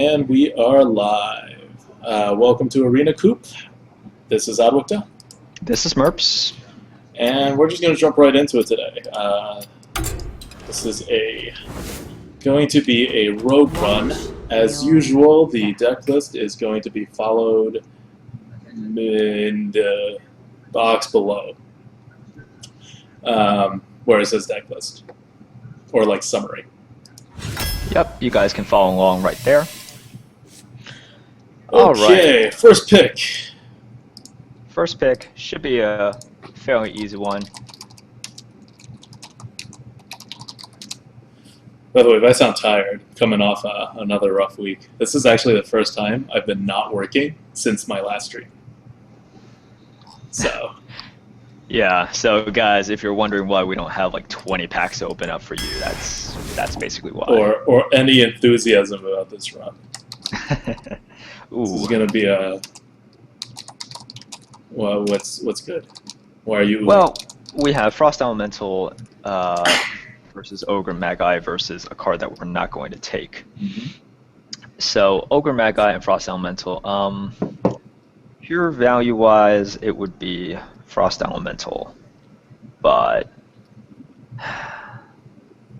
And we are live. Welcome to Arena Coop. This is Adwicta, This is Merps. and we're just going to jump right into it today. This is going to be a rogue run. As usual, the deck list is going to be followed in the box below, where it says deck list, or like summary. Yep, you guys can follow along right there. Okay, Alright, first pick. first pick should be a fairly easy one. By the way, if I sound tired, coming off another rough week, this is actually the first time I've been not working since my last stream. So, Yeah, so guys, if you're wondering why we don't have like 20 packs to open up for you, that's basically why. or any enthusiasm about this run. Ooh. This is gonna be a. Well, what's good? Why are you? Well, we have Frost Elemental versus Ogre Magi versus a card that we're not going to take. Mm-hmm. So Ogre Magi and Frost Elemental. Pure value-wise, it would be Frost Elemental, but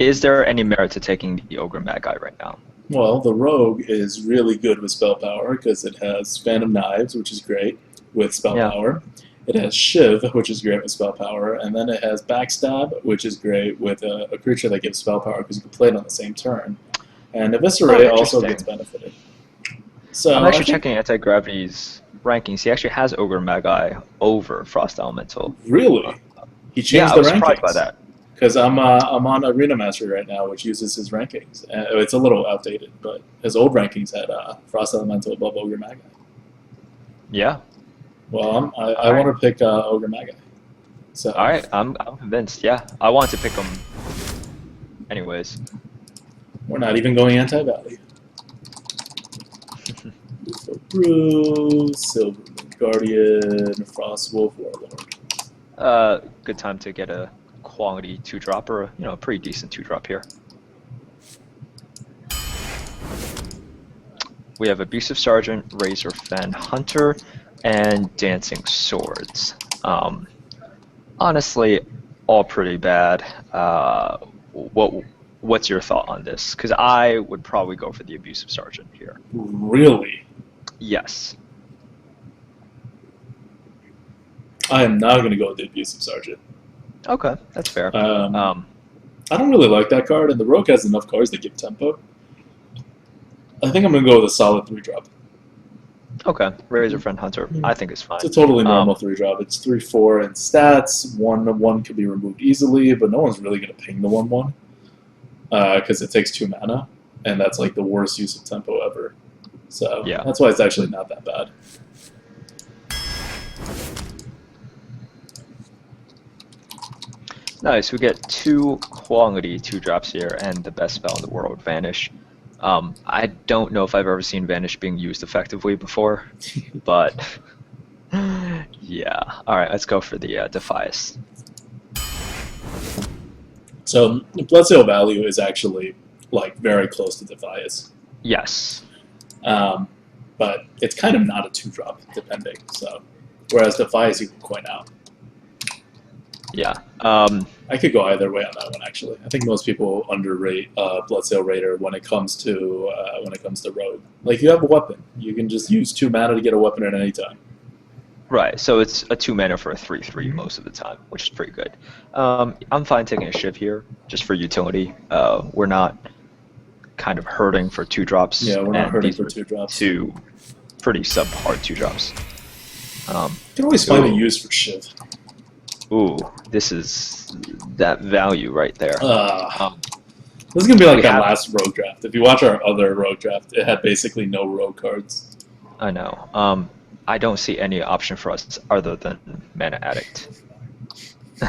is there any merit to taking the Ogre Magi right now? Well, the rogue is really good with spell power because it has Phantom Knives, which is great with spell power. It has Shiv, which is great with spell power, and then it has Backstab, which is great with a creature that gives spell power because you can play it on the same turn. And Eviscerate also gets benefited. So I'm actually checking Anti-Gravity's rankings. He actually has Ogre Magi over Frost Elemental. Really? He changed yeah, the I was rankings? surprised by that. Because I'm on Arena Mastery right now, which uses his rankings. It's a little outdated, but his old rankings had Frost Elemental above Ogre Magi. Yeah. Well, I want to pick Ogre Magi. So. All right, I'm convinced. Yeah, I want to pick him. Anyways. We're not even going anti-value. Bruce, Silver Guardian, Frost Wolf Warlord. Good time to get a quality 2-drop or a pretty decent 2-drop here. We have Abusive Sergeant, Razor Fen Hunter, and Dancing Swords. Honestly, all pretty bad. What's your thought on this? Because I would probably go for the Abusive Sergeant here. Really? Yes. I am not going to go with the Abusive Sergeant. Okay, that's fair. I don't really like that card, and the Rogue has enough cards that give tempo. I think I'm going to go with a solid 3-drop. Okay, Razor Friend Hunter, I think it's fine. It's a totally normal 3-drop. It's 3/4 in stats. 1/1 can be removed easily, but no one's really going to ping the 1/1 because it takes 2 mana, and that's like the worst use of tempo ever. So yeah, that's why it's actually not that bad. Nice, we get 2 quality 2-drops here, and the best spell in the world, Vanish. I don't know if I've ever seen Vanish being used effectively before, but yeah. Alright, let's go for the Defias. So Bloodsail value is actually like very close to Defias. Yes. But it's kind of not a 2-drop, depending. So, whereas Defias you can coin out. Yeah. I could go either way on that one, actually. I think most people underrate Bloodsail Raider when it comes to Rogue. Like, you have a weapon. You can just use 2 mana to get a weapon at any time. Right, so it's a 2 mana for a 3/3 most of the time, which is pretty good. I'm fine taking a Shiv here, just for utility. We're not kind of hurting for 2-drops. Yeah, we're not hurting for 2-drops. 2 pretty subpar 2-drops. You can always find a use for Shiv. Ooh, this is that value right there. This is going to be like our last Rogue draft. If you watch our other Rogue draft, it had basically no Rogue cards. I know. I don't see any option for us other than Mana Addict.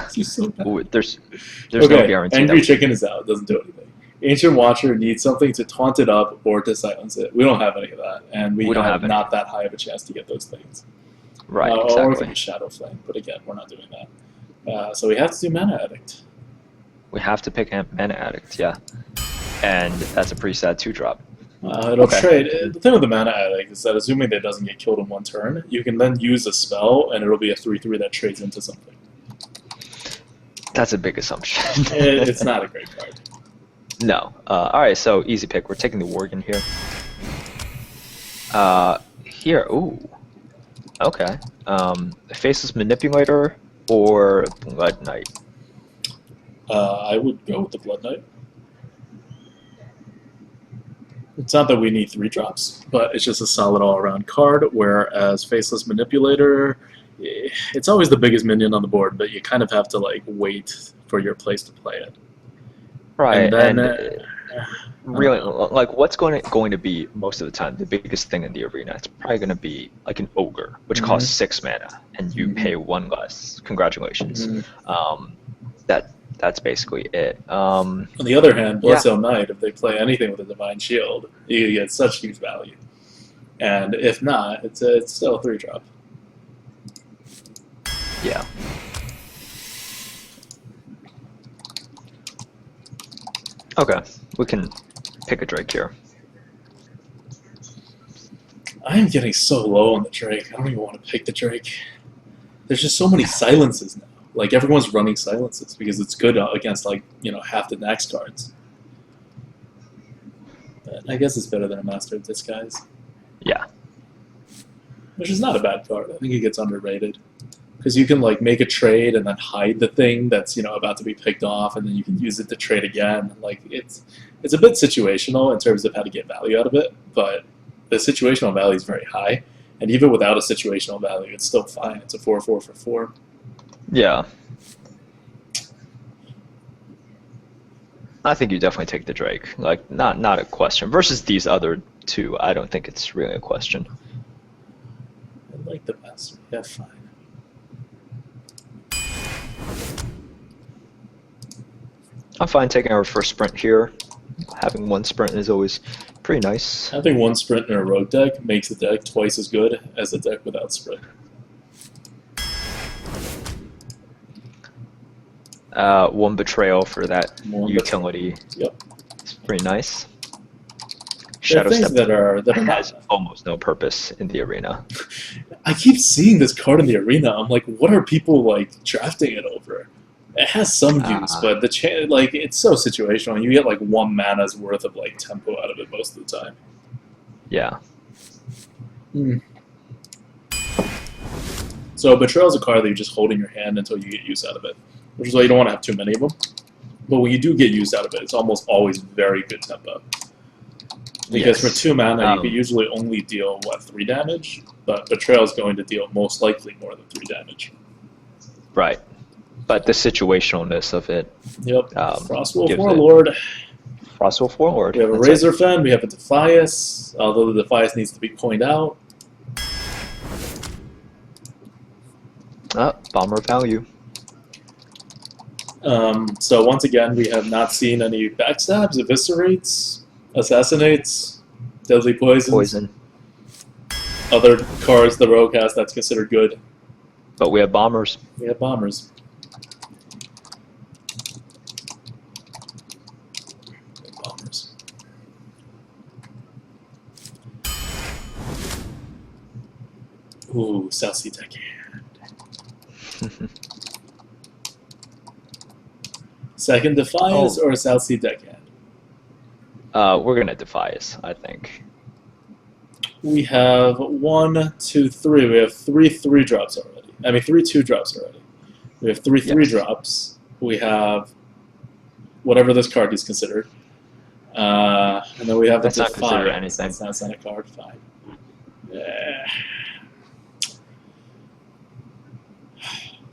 So bad. Ooh, there's no guarantee. Angry Chicken is out. It doesn't do anything. Ancient Watcher needs something to taunt it up or to silence it. We don't have any of that, and we don't have not that high of a chance to get those things. Right, Or exactly. Shadow Flame, but again, we're not doing that. So we have to do Mana Addict. We have to pick Mana Addict, yeah. And that's a pretty sad 2-drop. It'll Okay. trade. The thing with the mana addict is that assuming that it doesn't get killed in one turn, you can then use a spell, and it'll be a 3/3 that trades into something. That's a big assumption. It's not a great card. No. All right. So easy pick. We're taking the Worgen here. Here. Ooh. Okay. Faceless Manipulator or Blood Knight. I would go with the Blood Knight. It's not that we need 3-drops, but it's just a solid all-around card, whereas Faceless Manipulator, it's always the biggest minion on the board, but you kind of have to like wait for your place to play it. Right. And then, really, like, what's going to be most of the time the biggest thing in the arena? It's probably going to be like an ogre, which costs 6 mana, and you pay 1 less. Congratulations. That's basically it. On the other hand, Bloodstone Knight, if they play anything with a Divine Shield, you get such huge value. And if not, it's still a 3-drop. Yeah. Okay, we can pick a Drake here. I am getting so low on the Drake. I don't even want to pick the Drake. There's just so many silences now. Like, everyone's running silences because it's good against, like, half the next cards. But I guess it's better than a Master of Disguise. Yeah. Which is not a bad card. I think it gets underrated. Because you can, like, make a trade and then hide the thing that's, about to be picked off, and then you can use it to trade again. Like, it's a bit situational in terms of how to get value out of it, but the situational value is very high. And even without a situational value, it's still fine. It's a 4/4 for 4. Yeah. I think you definitely take the Drake. Like, not a question. Versus these other two, I don't think it's really a question. I like the Master. Yeah, fine. I'm fine taking our first sprint here. Having 1 sprint is always pretty nice. Having 1 sprint in a rogue deck makes the deck twice as good as a deck without sprint. 1 betrayal for that utility. Yep. It's pretty nice. There are things Step that has almost no purpose in the arena. I keep seeing this card in the arena. I'm like, what are people like drafting it over? It has some use, but it's so situational. You get like 1 mana's worth of like tempo out of it most of the time. Yeah. So Betrayal is a card that you just hold in your hand until you get use out of it, which is why you don't want to have too many of them. But when you do get use out of it, it's almost always very good tempo. Because for 2 mana, you can usually only deal, 3 damage? But Betrayal is going to deal most likely more than 3 damage. Right. But the situationalness of it. Yep. Frostwolf Warlord. Frostwolf Warlord. We have a Razorfen, we have a Defias, although the Defias needs to be coined out. Bomber value. So once again, we have not seen any backstabs, eviscerates, assassinates, deadly poisons. Other cards the rogue has that's considered good. But we have bombers. We have bombers. Ooh, South Sea Deckhand. Second Defias or South Sea Deckhand? We're gonna Defias, I think. We have 1, 2, 3. We have 3 3-drops already. I mean, 3 2-drops already. We have 3 3-drops. We have whatever this card is considered. And then we have That's the not considered Defias. anything. That's not a card. Fine.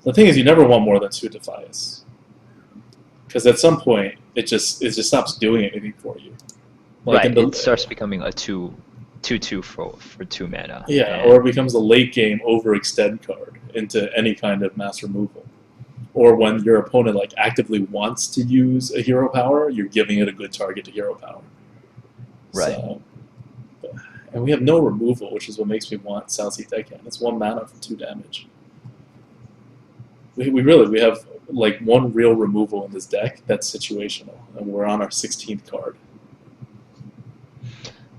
The thing is, you never want more than 2 Defias. Because at some point, it just stops doing anything for you. Like right, it starts becoming a 2/2 for 2 mana. Yeah, or it becomes a late game overextend card into any kind of mass removal. Or when your opponent like actively wants to use a hero power, you're giving it a good target to hero power. Right. So, and we have no removal, which is what makes me want South Sea Deckhand. It's 1 mana for 2 damage. We have like 1 real removal in this deck that's situational, and we're on our 16th card.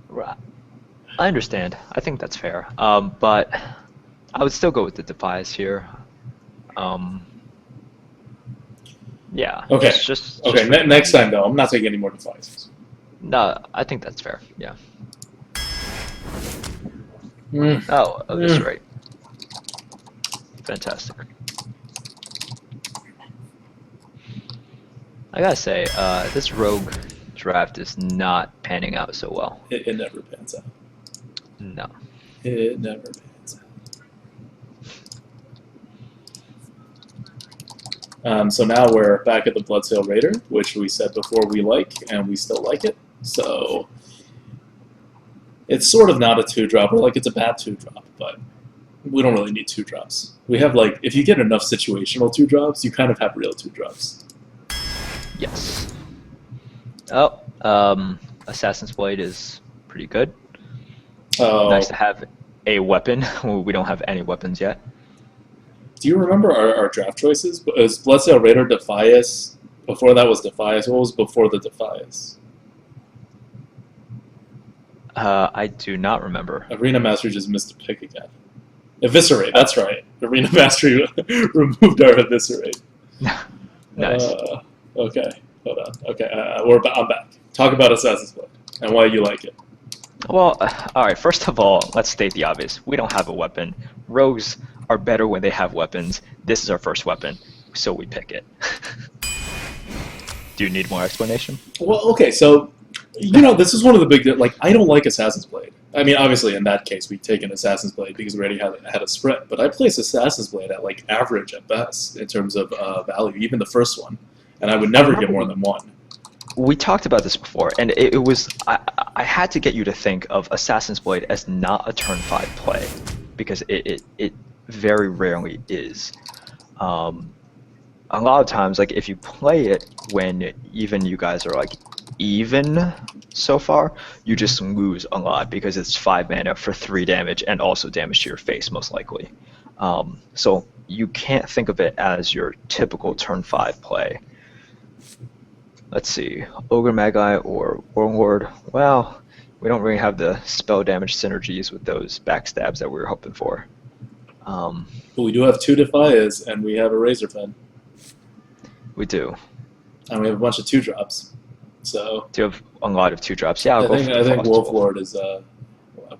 Right. I understand. I think that's fair. But I would still go with the Defias here. Um, yeah, Okay. just Okay. for good Next measure. time though, I'm not taking any more devices. No, I think that's fair. Yeah. Mm. Oh, Mm. Eviscerate. Fantastic. I gotta say, this rogue draft is not panning out so well. It never pans out. No. It never pans out. So now we're back at the Bloodsail Raider, which we said before we like, and we still like it. So it's sort of not a 2-drop, or like it's a bad 2-drop, but we don't really need 2-drops. We have like, if you get enough situational 2-drops, you kind of have real 2-drops. Yes. Oh, Assassin's Blade is pretty good. Oh, Nice to have a weapon. We don't have any weapons yet. do you remember our draft choices? It was Bloodsail Raider, Defias. Before that was Defias. What was before the Defias? I do not remember. Arena Master just missed a pick again. Eviscerate, that's right. Arena Master removed our Eviscerate. Nice. Okay, hold on. Okay, I'm back. Talk about Assassin's Blade and why you like it. Well, all right. First of all, let's state the obvious. We don't have a weapon. Rogues are better when they have weapons. This is our first weapon, so we pick it. Do you need more explanation? Well, okay, so this is one of the big like I don't like Assassin's Blade. I mean, obviously in that case we take an Assassin's Blade because we already had a sprint. But I place Assassin's Blade at like average at best in terms of value, even the first one, and I would never get more than one. We talked about this before, and it was I had to get you to think of Assassin's Blade as not a turn 5 play because it very rarely is. A lot of times, like if you play it when even you guys are like even so far, you just lose a lot because it's 5 mana for 3 damage and also damage to your face most likely. So you can't think of it as your typical turn 5 play. Let's see, Ogre Magi or Warlord. Well, we don't really have the spell damage synergies with those backstabs that we were hoping for. But we do have 2 Defias, and we have a Razor Pen. We do. And we have a bunch of 2-drops. So Do you have a lot of 2-drops? Yeah, I think Wolf Wolf. Lord is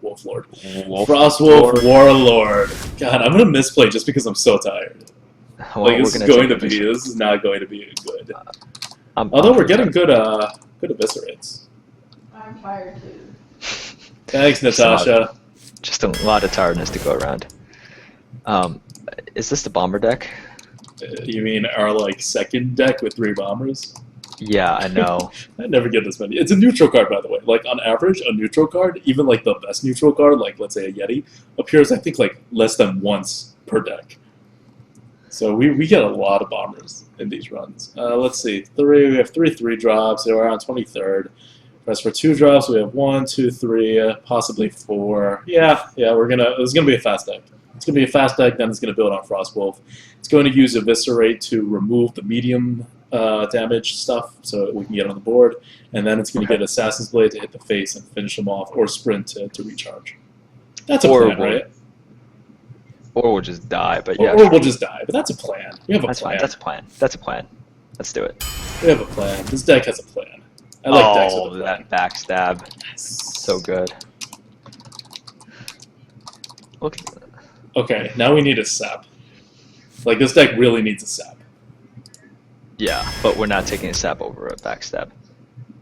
Wolf Lord. Wolf Frostwolf Warlord. God, I'm gonna misplay just because I'm so tired. Well, Like this is not going to be good. Although we're getting good eviscerates. I'm tired too. Thanks, Natasha. Just a lot of tiredness to go around. Is this the bomber deck? You mean our like second deck with 3 bombers? Yeah, I know. I never get this many. It's a neutral card, by the way. Like on average, a neutral card, even like the best neutral card, like let's say a Yeti, appears I think like less than once per deck. So we get a lot of bombers in these runs. Let's see, we have 3 3-drops. So we're on 23rd. As for 2-drops, we have 1, 2, 3, possibly 4. Yeah, it's gonna be a fast deck. It's gonna be a fast deck. Then it's gonna build on Frostwolf. It's going to use Eviscerate to remove the medium damage stuff, so we can get on the board. And then it's going to get Assassin's Blade to hit the face and finish them off, or Sprint to recharge. That's a plan, right? Or we'll just die, but yeah. Or we'll just die, but that's a plan. We have a plan. That's a plan. That's a plan. Let's do it. We have a plan. This deck has a plan. I like decks with a plan. That backstab. Yes. So good. Look. Okay, now we need a sap. Like, this deck really needs a sap. Yeah, but we're not taking a sap over a backstab.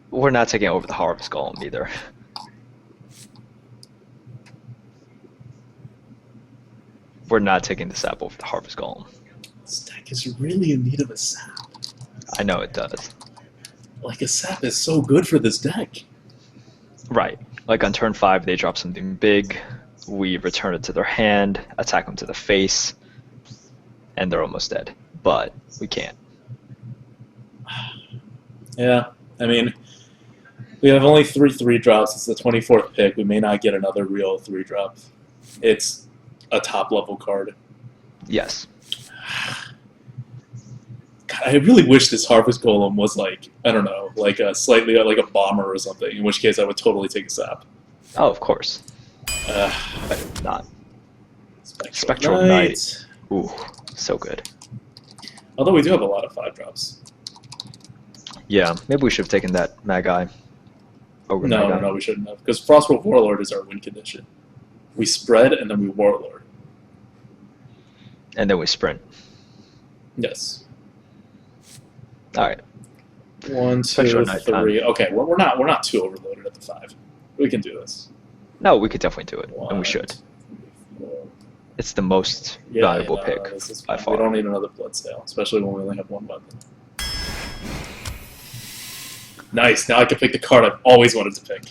We're not taking it over the Harvest Golem either. We're not taking the sap over the Harvest Golem. This deck is really in need of a sap. I know it does. Like, a sap is so good for this deck. Right. Like on turn 5, they drop something big. We return it to their hand, attack them to the face, and they're almost dead. But we can't. Yeah, I mean, we have only 3 3-drops. It's the 24th pick. We may not get another real 3-drop. It's a top-level card. Yes. God, I really wish this Harvest Golem was like, I don't know, like a slightly like a bomber or something, in which case I would totally take a sap. Oh, of course. Not. Spectral Knight. Ooh, so good. Although we do have a lot of 5-drops. Yeah, maybe we should have taken that Magi over No, Magi. no, we shouldn't have. Because Frostwolf Warlord is our win condition. We spread and then we Warlord. And then we sprint. Yes. All right. 1, 2, Spectral Knight 3. Okay, we're not too overloaded at the 5. We can do this. No, we could definitely do it, and 1, we should. 2, 4. It's the most valuable pick This is by fine. far. We don't need another Bloodsale, especially when we only have 1 weapon. Nice. Now I can pick the card I've always wanted to pick.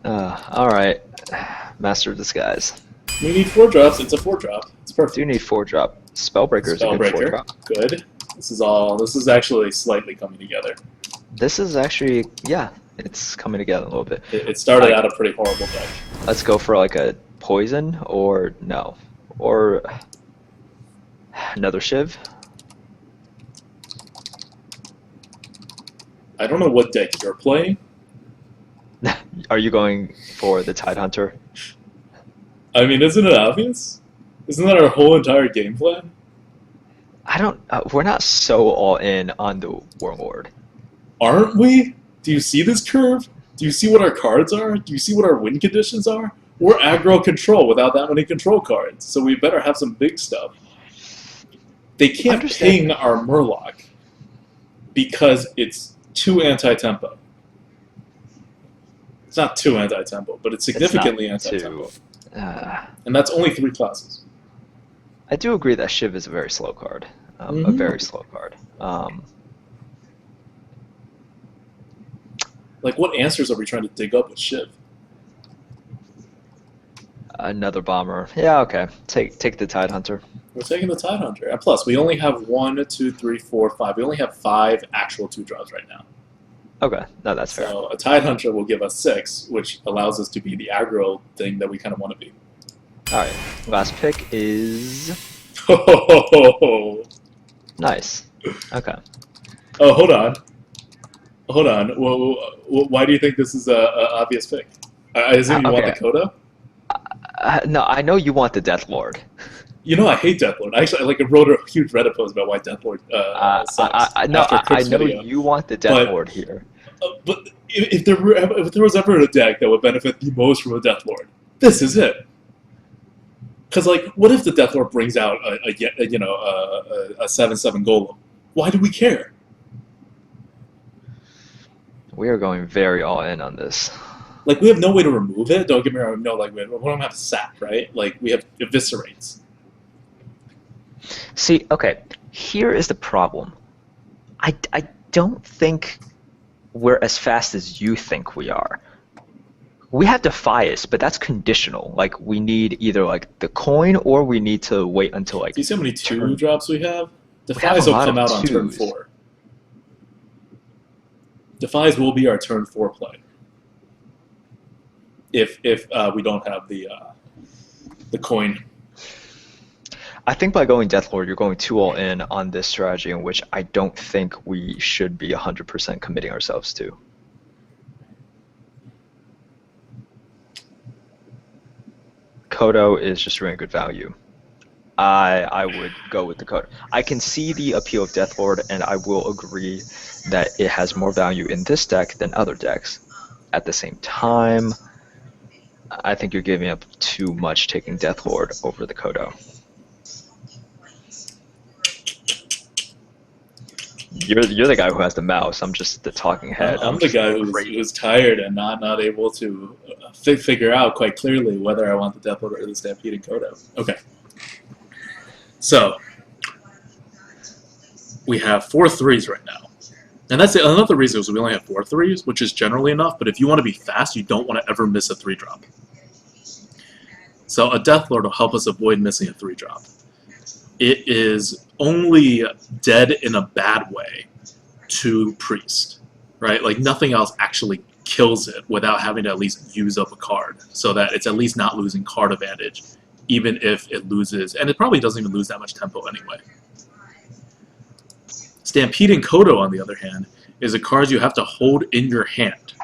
All right, Master of Disguise. We need 4-drops. It's a 4-drop. It's perfect. Do you need 4-drop? Spellbreaker is a good Spellbreaker. 4-drop. Good. This is actually slightly coming together. This is actually, yeah, it's coming together a little bit. It started out a pretty horrible deck. Let's go for like a poison or no, or another Shiv. I don't know what deck you're playing. Are you going for the Tidehunter? I mean, isn't it obvious? Isn't that our whole entire game plan? I don't. We're not so all in on the Warlord. Aren't we? Do you see this curve? Do you see what our cards are? Do you see what our win conditions are? We're aggro control without that many control cards, so we better have some big stuff. They can't ping our Murloc because it's too anti-tempo. It's not too anti-tempo, but it's significantly anti-tempo. And that's only 3 classes. I do agree that Shiv is a very slow card. A very slow card. Like, what answers are we trying to dig up with Shiv? Another bomber. Yeah, okay. Take the Tidehunter. We're taking the Tidehunter. And plus, we only have 1, 2, 3, 4, 5. We only have 5 actual 2-drops right now. Okay, no, that's fair. So a Tidehunter will give us 6, which allows us to be the aggro thing that we kind of want to be. All right, last pick is Oh, nice. Okay. hold on. Hold on. Well, why do you think this is a obvious pick? I assume you want the Kodo? No, I know you want the Death Lord. You know I hate Deathlord. Actually, I wrote a huge Reddit post about why Deathlord sucks. I know you want the Death Lord here. But if there was ever a deck that would benefit the most from a Deathlord, this is it. Because what if the Deathlord brings out a 7/7 golem? Why do we care? We are going very all in on this. We have no way to remove it. Don't get me wrong. No, we don't have sap, right? We have eviscerates. See, okay, here is the problem. I don't think we're as fast as you think we are. We have Defias, but that's conditional. We need either the coin or we need to wait until Do you see how many 2-drops we have? Defias will come out on turn 4. Defias will be our turn 4 play. If we don't have the coin. I think by going Deathlord, you're going too all in on this strategy, in which I don't think we should be 100% committing ourselves to. Kodo is just really good value. I would go with the Kodo. I can see the appeal of Deathlord, and I will agree that it has more value in this deck than other decks. At the same time, I think you're giving up too much taking Deathlord over the Kodo. You're the guy who has the mouse. I'm just the talking head. I'm the guy who's tired and not able to figure out quite clearly whether I want the Deathlord or the Stampede and Kodo. Okay. So, we have 4 3s right now. And that's another reason is we only have 4 3s, which is generally enough, but if you want to be fast, you don't want to ever miss a 3-drop. So a Deathlord will help us avoid missing a 3-drop. It is only dead in a bad way to Priest, right? Nothing else actually kills it without having to at least use up a card, so that it's at least not losing card advantage, even if it loses, and it probably doesn't even lose that much tempo anyway. Stampede and Kodo, on the other hand, is the cards you have to hold in your hand.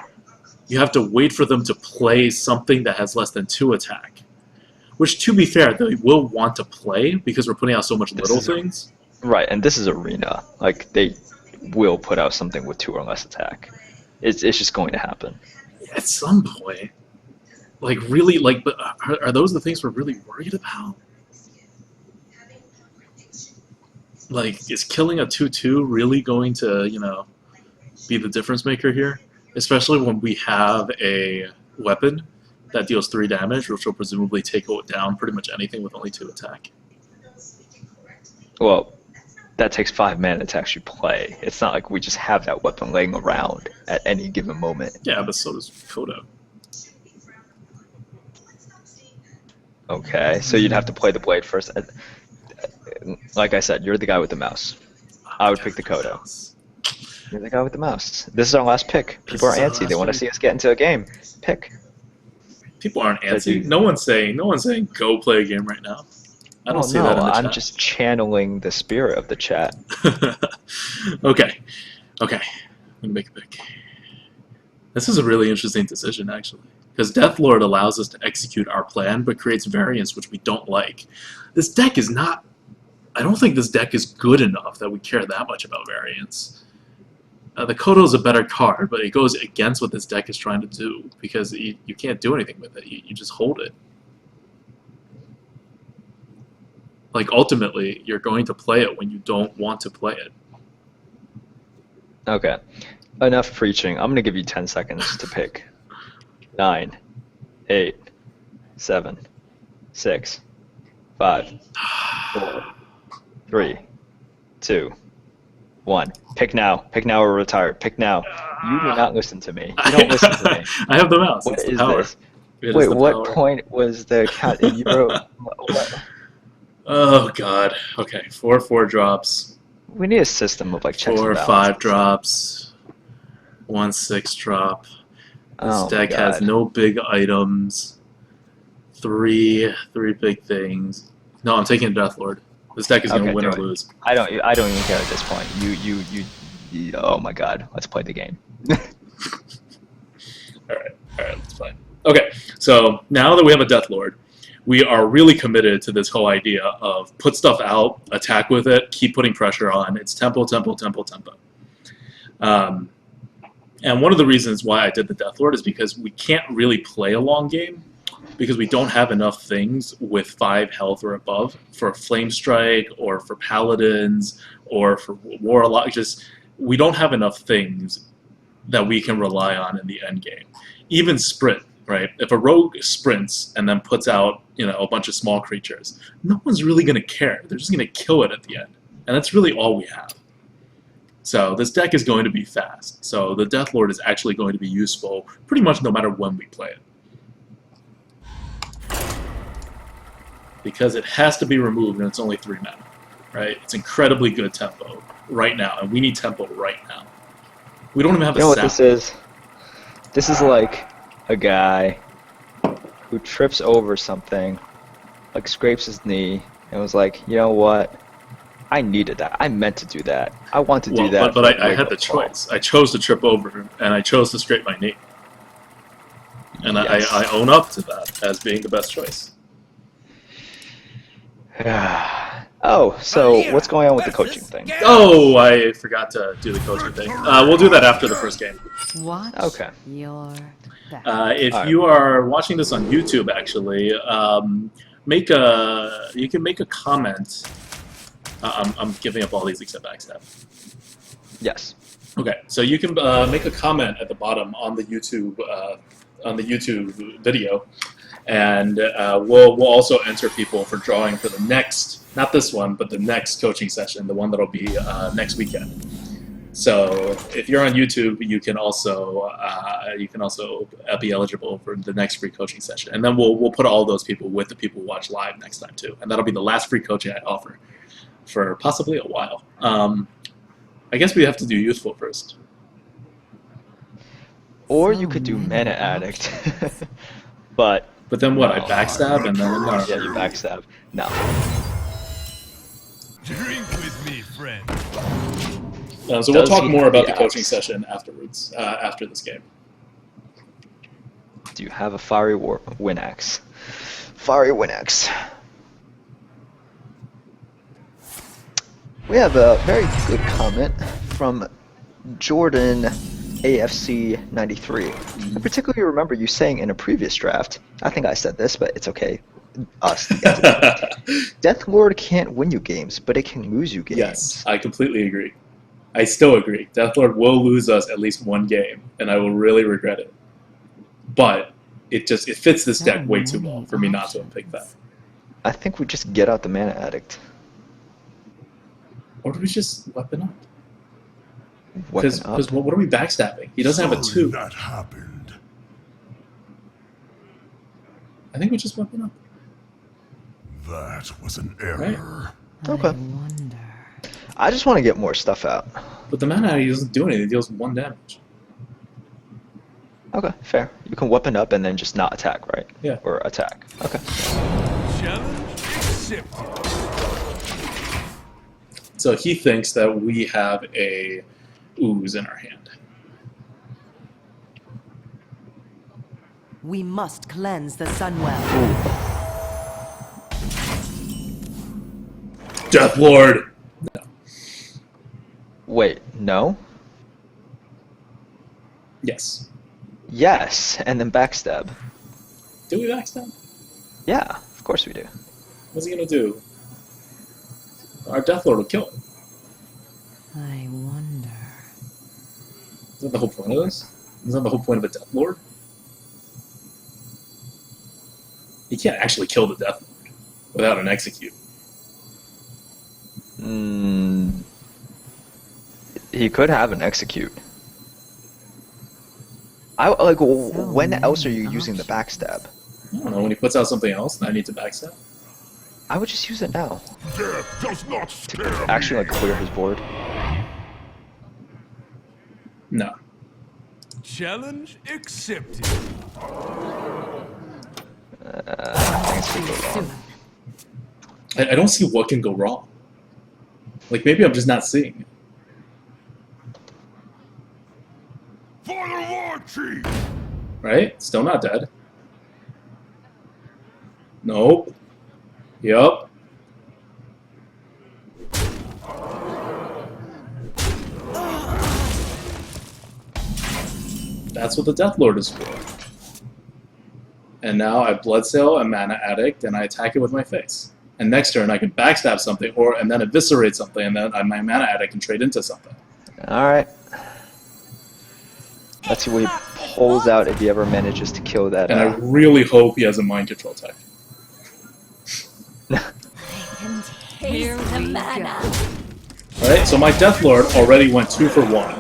You have to wait for them to play something that has less than 2 attack. Which, to be fair, they will want to play because we're putting out so much little things. Right, and this is Arena. Like, they will put out something with 2 or less attack. It's just going to happen. At some point. Like, really, like, but are those the things we're really worried about? Like, is killing a 2/2 really going to, you know, be the difference maker here? Especially when we have a weapon that deals 3 damage, which will presumably take down pretty much anything with only 2 attack. Well, that takes 5 mana to actually play. It's not like we just have that weapon laying around at any given moment. Yeah, but so does Kodo. Okay, so you'd have to play the blade first. Like I said, you're the guy with the mouse. I would pick the Kodo. You're the guy with the mouse. This is our last pick. People are antsy. They want to see us get into a game. Pick. People aren't antsy. No one's saying go play a game right now. I don't see that in the chat. I'm just channeling the spirit of the chat. Okay. I'm gonna make a pick. This is a really interesting decision, actually. Because Deathlord allows us to execute our plan, but creates variance which we don't like. This deck is not... I don't think this deck is good enough that we care that much about variance. The Kodo is a better card, but it goes against what this deck is trying to do, because you can't do anything with it. You just hold it. Like, ultimately, you're going to play it when you don't want to play it. Okay. Enough preaching. I'm going to give you 10 seconds to pick. 9, 8, 7, 6, 5, 4, 3, 2, 1. Pick now. Pick now or retire. Pick now. You do not listen to me. You don't listen to me. I have the mouse. What it's the is power. this? Wait, what power. point was the count? You wrote, what? Oh, God. Okay, 4/4 drops. We need a system of like checks 4 and 5 balances. drops. 1 6 drop. This Oh my deck has God. no big items. 3 big things. No, I'm taking Deathlord. This deck is going to Okay, win do or it. lose. I don't even care at this point. You oh my God. Let's play the game. Alright, let's play. Okay, so now that we have a Deathlord, we are really committed to this whole idea of put stuff out, attack with it, keep putting pressure on. It's tempo. And one of the reasons why I did the Deathlord is because we can't really play a long game because we don't have enough things with 5 health or above for Flame Strike or for Paladins or for Warlock. Just we don't have enough things that we can rely on in the end game. Even Sprint, right? If a rogue sprints and then puts out, a bunch of small creatures, no one's really going to care. They're just going to kill it at the end. And that's really all we have. So this deck is going to be fast. So the Deathlord is actually going to be useful pretty much no matter when we play it. Because it has to be removed and it's only 3 mana, right? It's incredibly good tempo right now, and we need tempo right now. We don't even have a what sap. this is? This is like a guy who trips over something, like scrapes his knee, and was like, you know what? I needed that. I meant to do that. I want to do that. But I had the choice. I chose to trip over, and I chose to scrape my knee. And Yes. I own up to that as being the best choice. Oh, so what's going on with the coaching thing? Oh, I forgot to do the coaching thing. We'll do that after the first game. Watch Okay. your back. If you are watching this on YouTube, actually, you can make a comment. I'm giving up all these except backstab. Yes. Okay, so you can make a comment at the bottom on the YouTube video, and we'll also enter people for drawing for the next, not this one, but the next coaching session, the one that'll be next weekend. So if you're on YouTube, you can also be eligible for the next free coaching session, and then we'll put all those people with the people who watch live next time too, and that'll be the last free coaching I offer for possibly a while. I guess we have to do useful first. Or you could do Mana Addict. But then what? I No. backstab and then no. yeah, you backstab. No. Drink with me, friend. So we'll Does talk he more have about the the coaching axe? session afterwards, after this game. Do you have a fiery win axe? Fiery win axe. We have a very good comment from Jordan AFC 93. I particularly remember you saying in a previous draft, I think I said this, but it's okay. Us. Death Lord can't win you games, but it can lose you games. Yes, I completely agree. I still agree. Deathlord will lose us at least one game, and I will really regret it. But it fits this deck way too well for me not to have picked that. I think we just get out the Mana Addict. Or do we just weapon up? Weapon up. Because what are we backstabbing? He doesn't have a 2. That happened. I think we just weapon up. That was an error. Okay. I just want to get more stuff out. But the mana he doesn't do anything. He deals 1 damage. Okay, fair. You can weapon up and then just not attack, right? Yeah. Or attack. Okay. Challenge accepted. So he thinks that we have a ooze in our hand. We must cleanse the Sunwell. Deathlord! No. Wait, no? Yes. Yes, and then backstab. Do we backstab? Yeah, of course we do. What's he gonna do? Our Deathlord will kill him. I wonder. Is that the whole point of this? Is that the whole point of a Deathlord? You can't actually kill the Deathlord without an execute. He could have an execute. When else are you using the backstab? I don't know, when he puts out something else, then I need to backstab. I would just use it now. Death does not scare me. Actually, clear his board. No. Challenge accepted. Things could go wrong. I don't see what can go wrong. Like, maybe I'm just not seeing it. For the war chief. Right? Still not dead. Nope. Yup. That's what the Deathlord is for. And now I Bloodsail a Mana Addict, and I attack it with my face. And next turn I can backstab something, and then eviscerate something, and then my Mana Addict can trade into something. Alright. Let's see what he pulls out if he ever manages to kill that. And I really hope he has a Mind Control tech. Here the mana. Alright, so my Deathlord already went 2 for 1.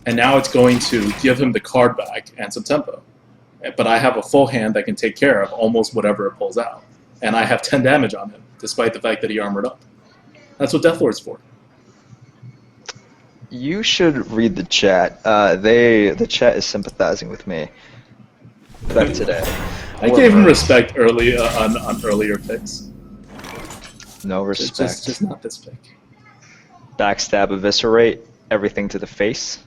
And now it's going to give him the card back and some tempo. But I have a full hand that can take care of almost whatever it pulls out. And I have 10 damage on him, despite the fact that he armored up. That's what Deathlord's for. You should read the chat. The chat is sympathizing with me. Better today. I gave him respect early on earlier picks. No respect. Just not this pick. Backstab, eviscerate, everything to the face.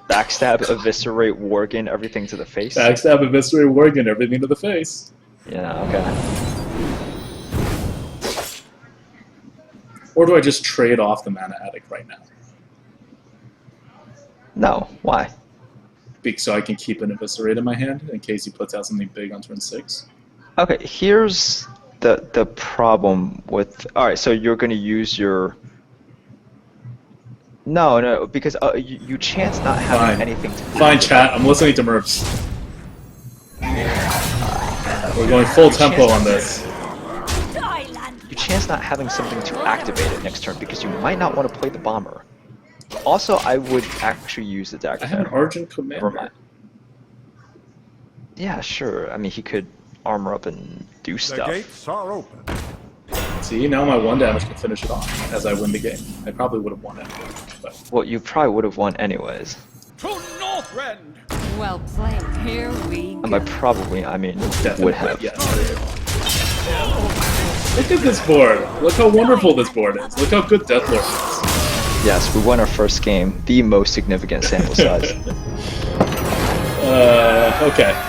Backstab, eviscerate, Worgen, everything to the face. Backstab, eviscerate, Worgen, everything to the face. Yeah, okay. Or do I just trade off the Mana Addict right now? No, why? So I can keep an eviscerate in my hand in case he puts out something big on turn 6. Okay, here's the problem with... Alright, so you're going to use your... No, because you chance not having anything to... Fine, chat. I'm listening to Merps. We're going full tempo on this. You chance not having something to activate it next turn because you might not want to play the bomber. Also, I would actually use the dagger. I have an Argent Commander. Never mind. Yeah, sure. I mean, he could armor up and do stuff. The gates are open. See, now my 1 damage can finish it off as I win the game. I probably would have won it. But Well, you probably would have won anyways. To Northrend. Well played. Here we And go. by probably, I mean definitely, would have. yes. Look at this board. Look how wonderful this board is. Look how good Deathlord is. Yes, we won our first game, the most significant sample size. Okay.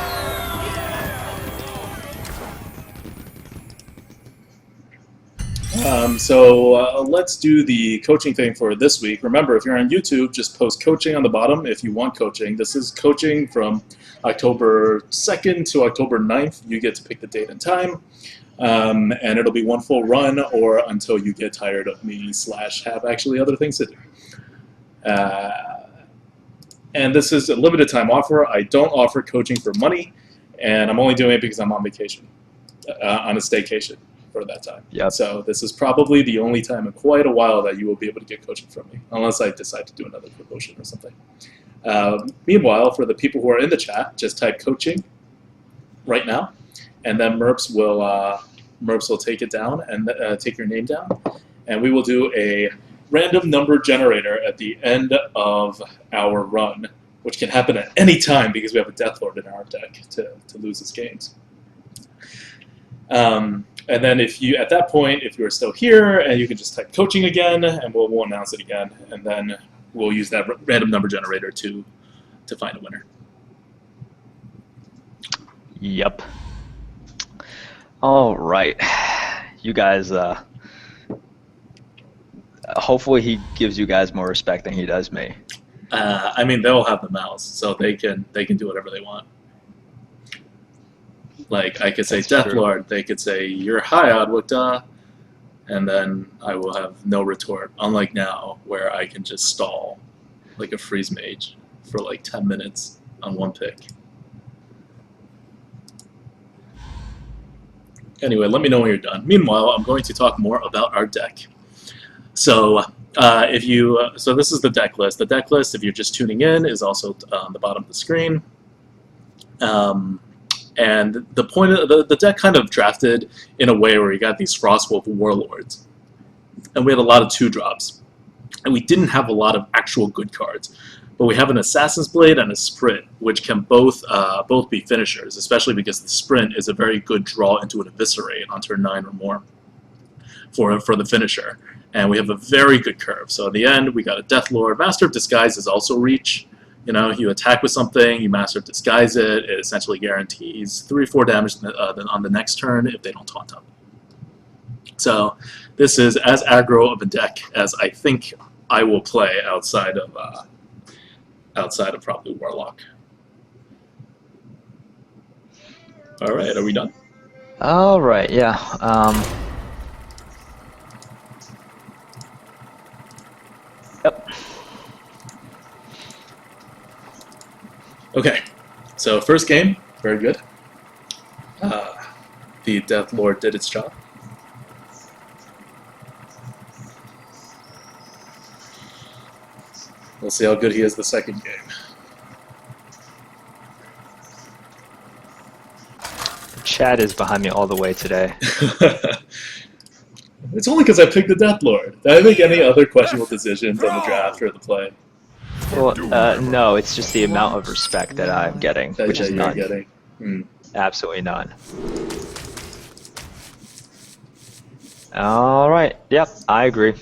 So let's do the coaching thing for this week. Remember, if you're on YouTube, just post coaching on the bottom if you want coaching. This is coaching from October 2nd to October 9th. You get to pick the date and time. And it'll be one full run or until you get tired of me / have actually other things to do. And this is a limited time offer. I don't offer coaching for money, and I'm only doing it because I'm on vacation, on a staycation for that time. Yep. So this is probably the only time in quite a while that you will be able to get coaching from me, unless I decide to do another promotion or something. Meanwhile, for the people who are in the chat, just type coaching right now, and then Merps will take it down and take your name down, and we will do a random number generator at the end of our run, which can happen at any time because we have a Death Lord in our deck to lose his games. And then at that point, if you're still here, and you can just type coaching again, and we'll announce it again, and then we'll use that random number generator to find a winner. Yep. All right. You guys, hopefully he gives you guys more respect than he does me. I mean, they'll have the mouse, so they can do whatever they want. Like, I could say That's Death true. Lord, they could say, "You're high, Adwicta," and then I will have no retort, unlike now, where I can just stall like a freeze mage for like 10 minutes on one pick. Anyway, let me know when you're done. Meanwhile, I'm going to talk more about our deck. So, so this is the deck list. The deck list, if you're just tuning in, is also on the bottom of the screen. And the point of the deck kind of drafted in a way where you got these Frostwolf Warlords, and we had a lot of 2-drops, and we didn't have a lot of actual good cards. But we have an Assassin's Blade and a Sprint, which can both be finishers, especially because the Sprint is a very good draw into an Eviscerate on turn 9 or more for the finisher. And we have a very good curve. So in the end, we got a Death Lord. Master of Disguise is also reach. You know, you attack with something, you Master of Disguise it, it essentially guarantees 3 or 4 damage on the next turn if they don't taunt up. So this is as aggro of a deck as I think I will play outside of probably Warlock. All right, are we done? All right, yeah. Yep. Okay, so first game, very good. The Death Lord did its job. We'll see how good he is the second game. Chad is behind me all the way today. It's only because I picked the Death Lord. Did I make any other questionable decisions on the draft or the play Well, no, it's just the amount of respect that I'm getting, which is you're none. getting? Absolutely none. All right. Yep, I agree.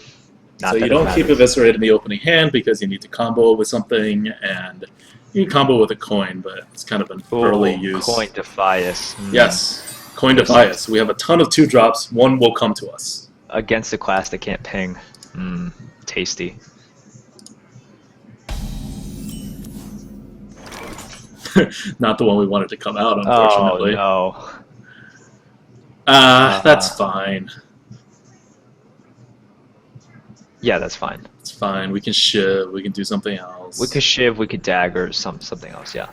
Not So that you it don't keep matters. Eviscerate in the opening hand because you need to combo with something, and you can combo with a coin, but it's kind of an early use. Coin Defias. Yes, Coin Defias. We have a ton of 2-drops. One will come to us. Against a class that can't ping. Tasty. Not the one we wanted to come out, unfortunately. Oh, no. That's fine. Yeah, that's fine. It's fine. We can shiv. We can do something else. We could shiv, we could dagger, something else, yeah.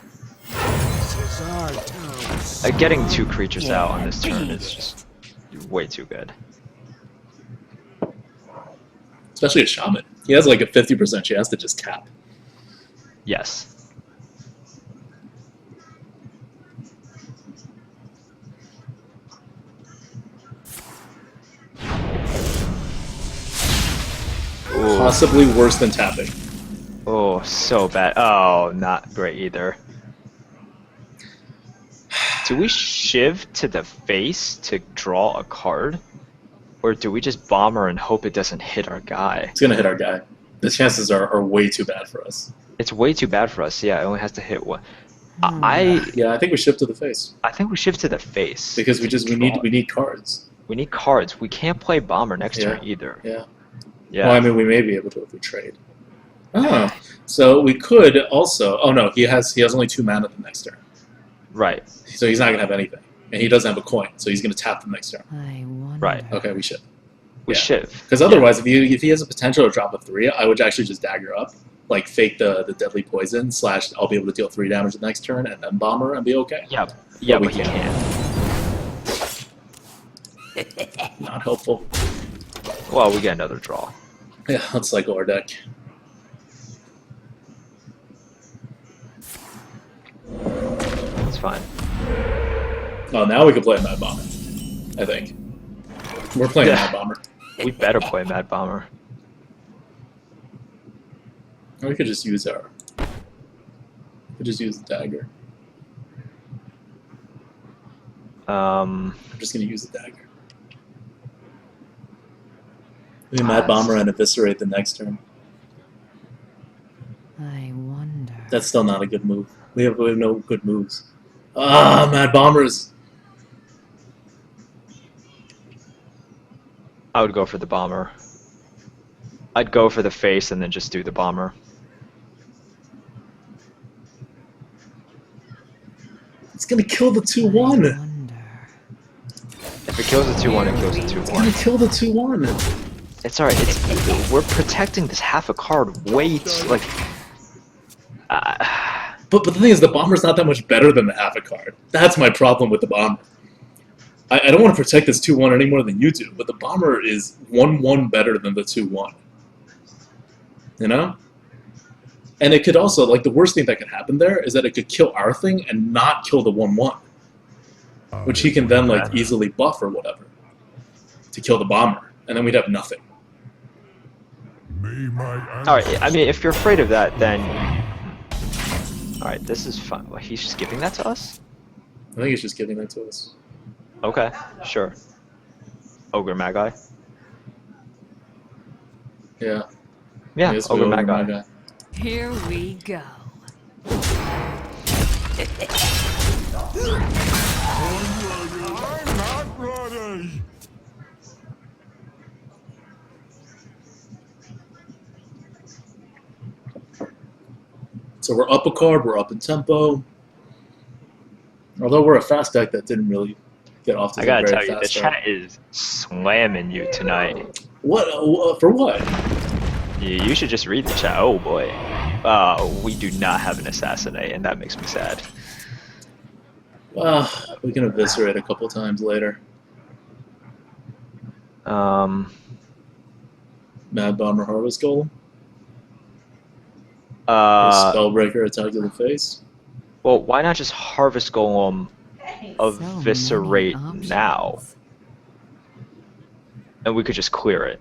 Getting 2 creatures out on this turn is just way too good. Especially a shaman. He has like a 50% chance to just tap. Yes. Ooh. Possibly worse than tapping. Oh, so bad. Oh, not great either. Do we shiv to the face to draw a card? Or do we just bomber and hope it doesn't hit our guy? It's going to hit our guy. The chances are way too bad for us. It's way too bad for us. Yeah, it only has to hit one. Hmm. Yeah, I think we shift to the face I think we shift to the face because we need cards. We need cards. We can't play bomber next Yeah. turn either. Yeah. Yeah. Well, I mean, we may be able to if we trade. Oh, so we could also. Oh no, he has only 2 mana the next turn, Right. so he's not gonna have anything, and he doesn't have a coin, so he's gonna tap the next turn. I wonder. Right. Okay, we should. We Yeah. shift. Because otherwise, if he has a potential to drop a 3, I would actually just dagger up, like fake the deadly poison / I'll be able to deal 3 damage the next turn and then bomber and be okay. Yeah. Yeah, we but he can't. can't. Not helpful. Well, we get another draw. Yeah, let's cycle our deck. It's fine. Oh, now we can play Mad Bomber. I think we're playing Yeah. Mad Bomber. We better play Mad Bomber. Or we could just use our. We could just use the dagger. I'm just gonna use the dagger. Maybe Mad Bomber and eviscerate the next turn. I wonder. That's still not a good move. We have no good moves. Ah, Mad Bombers. I would go for the bomber. I'd go for the face and then just do the bomber. It's gonna kill the I 2/1. wonder. If it kills the 2-1, it kills the It's 2-1. gonna kill the 2/1. It's alright. We're protecting this half a card way like. But the thing is, the Bomber's not that much better than the half a card. That's my problem with the Bomber. I don't want to protect this 2/1 any more than you do, but the Bomber is 1/1 better than the 2/1. You know? And it could also, like, the worst thing that could happen there is that it could kill our thing and not kill the 1/1. Which he can then, like, easily buff or whatever to kill the Bomber. And then we'd have nothing. Alright, I mean, if you're afraid of that, then. Alright, this is fun. Well, he's just giving that to us? I think he's just giving that to us. Okay, sure. Ogre Magi? Yeah. Yeah, Yes, Ogre we Magi. Here we go. I'm not ready. So we're up a card, we're up in tempo. Although we're a fast deck that didn't really get off to I a gotta very tell you, the fast start. chat is slamming you tonight. What? For what? You should just read the chat. Oh boy. We do not have an assassinate, and that makes me sad. We can eviscerate a couple times later. Mad Bomber Harvest Golem. Spellbreaker attack to the face. Well, why not just Harvest Golem eviscerate So many now? options. And we could just clear it.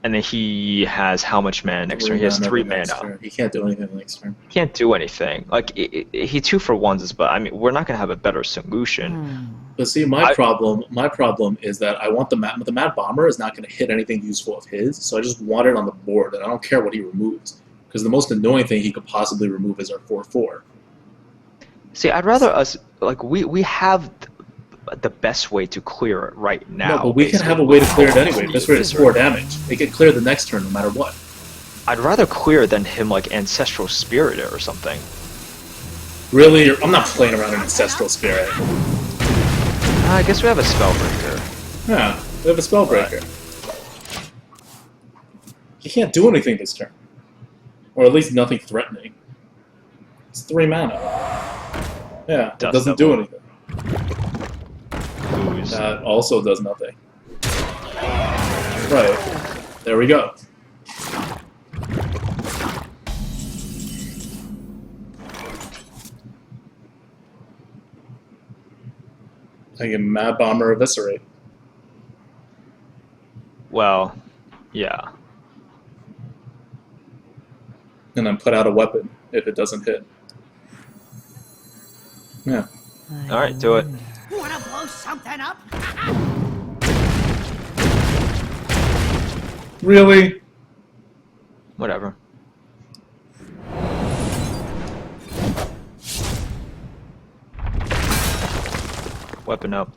And then he has how much mana next turn? He has 3 mana. He can't do anything next turn. He can't do anything. Like, he 2-for-1s, but I mean, we're not gonna have a better solution. Hmm. But see, my problem is that I want the Mad Bomber is not going to hit anything useful of his, so I just want it on the board, and I don't care what he removes. Because the most annoying thing he could possibly remove is our 4/4. See, I'd rather us, like, we have the best way to clear it right now. No, but we can have a way to clear it anyway. This way it's 4 damage. It can clear the next turn no matter what. I'd rather clear than him, like, Ancestral Spirit or something. Really? I'm not playing around in Ancestral Spirit. I guess we have a Spellbreaker. Yeah, we have a Spellbreaker. He can't do anything this turn. Or at least nothing threatening. It's 3 mana. Yeah, it Dust doesn't do Devil. anything. Ooze. That also does nothing. Right. There we go. I can Mad Bomber Eviscerate. Well, yeah. And then put out a weapon if it doesn't hit. Yeah. I Alright, do it. wonder. Wanna blow something up? Really? Whatever. Weapon up.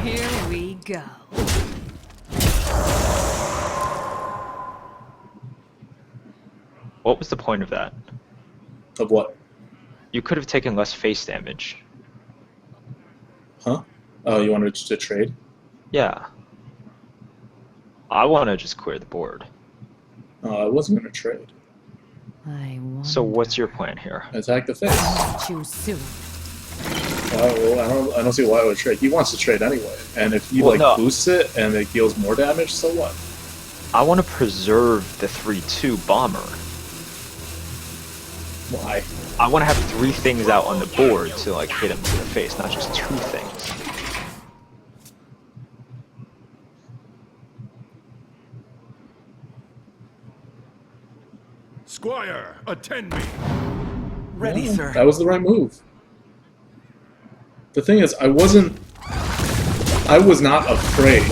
Here we go. What was the point of that? Of what? You could have taken less face damage. Huh? Oh, you wanted to trade? Yeah. I want to just clear the board. I wasn't going to trade. I wonder. So what's your plan here? Attack the face. Too soon. Well, I don't see why I would trade. He wants to trade anyway. And if he boosts it and it deals more damage, so what? I want to preserve the 3/2 bomber. Why? I want to have 3 things out on the board to like hit him in the face, not just 2 things. Squire, attend me. Ready, sir. That was the right move. The thing is, I was not afraid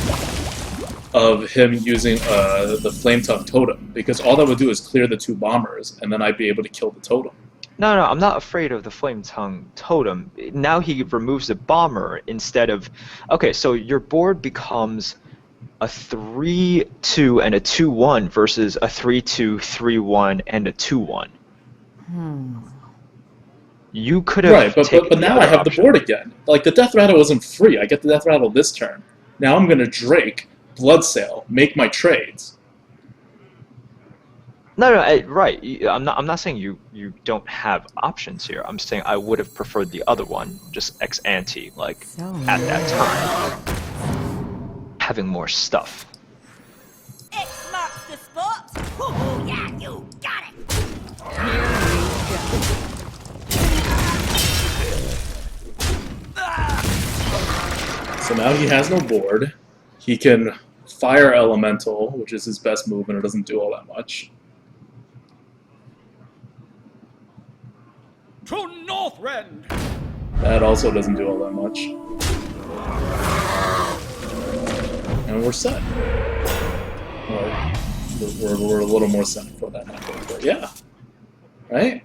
of him using the Flame Tongue Totem, because all that would do is clear the 2 bombers, and then I'd be able to kill the totem. No, I'm not afraid of the Flame Tongue Totem. Now he removes the bomber instead of... Okay, so your board becomes a 3/2 and a 2/1 versus a 3/2, 3/1, and a 2/1. You could have Right, but now I have the board again. Like, the Death Rattle isn't free. I get the Death Rattle this turn. Now I'm going to Drake, Bloodsail, make my trades. No, right. I'm not saying you don't have options here. I'm saying I would have preferred the other one, just ex ante, like at that time, having more stuff. X marks the spot. Oh yeah, you got it. Here we go. So now he has no board. He can Fire Elemental, which is his best move, and it doesn't do all that much. To Northrend. That also doesn't do all that much. And we're set. Or we're a little more set for that happened, but yeah. Right?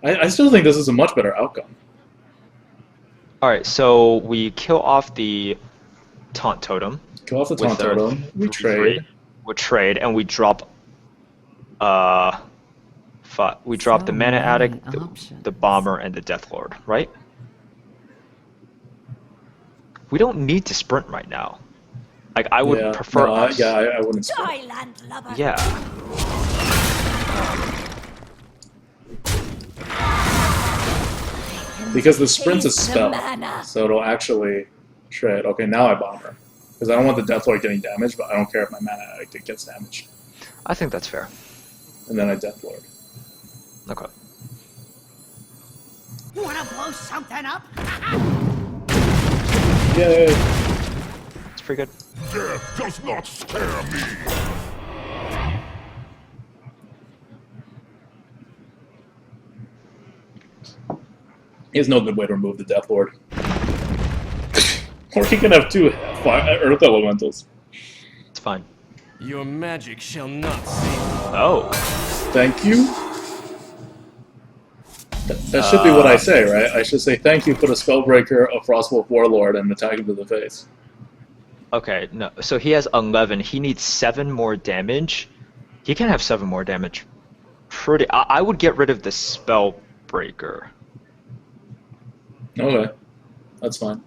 I still think this is a much better outcome. Alright, so we kill off the Taunt Totem. Kill off the with Taunt our Totem. We 3/3. trade. We trade, and we drop... we drop the So Mana many Addict, options. the Bomber, and the Death Lord, right? We don't need to sprint right now. Like, I would prefer us... I wouldn't sprint. Thailand lover. Yeah. Because the sprint's a Taste the spell, mana. so it'll actually trade. Okay, now I Bomber. Because I don't want the Death Lord getting damaged, but I don't care if my Mana Addict gets damaged. I think that's fair. And then I Death Lord. Okay. Wanna blow something up? Yay! It's pretty good. Death does not scare me. He has no good way to remove the Death Lord. Or he can have 2 Earth Elementals. It's fine. Your magic shall not save. Oh. Thank you? That should be what I say, right? I should say thank you, put a Spellbreaker, a Frostwolf Warlord, and attack him to the face. Okay, no. So he has 11. He needs 7 more damage. He can have 7 more damage. I would get rid of the Spellbreaker. Okay. That's fine.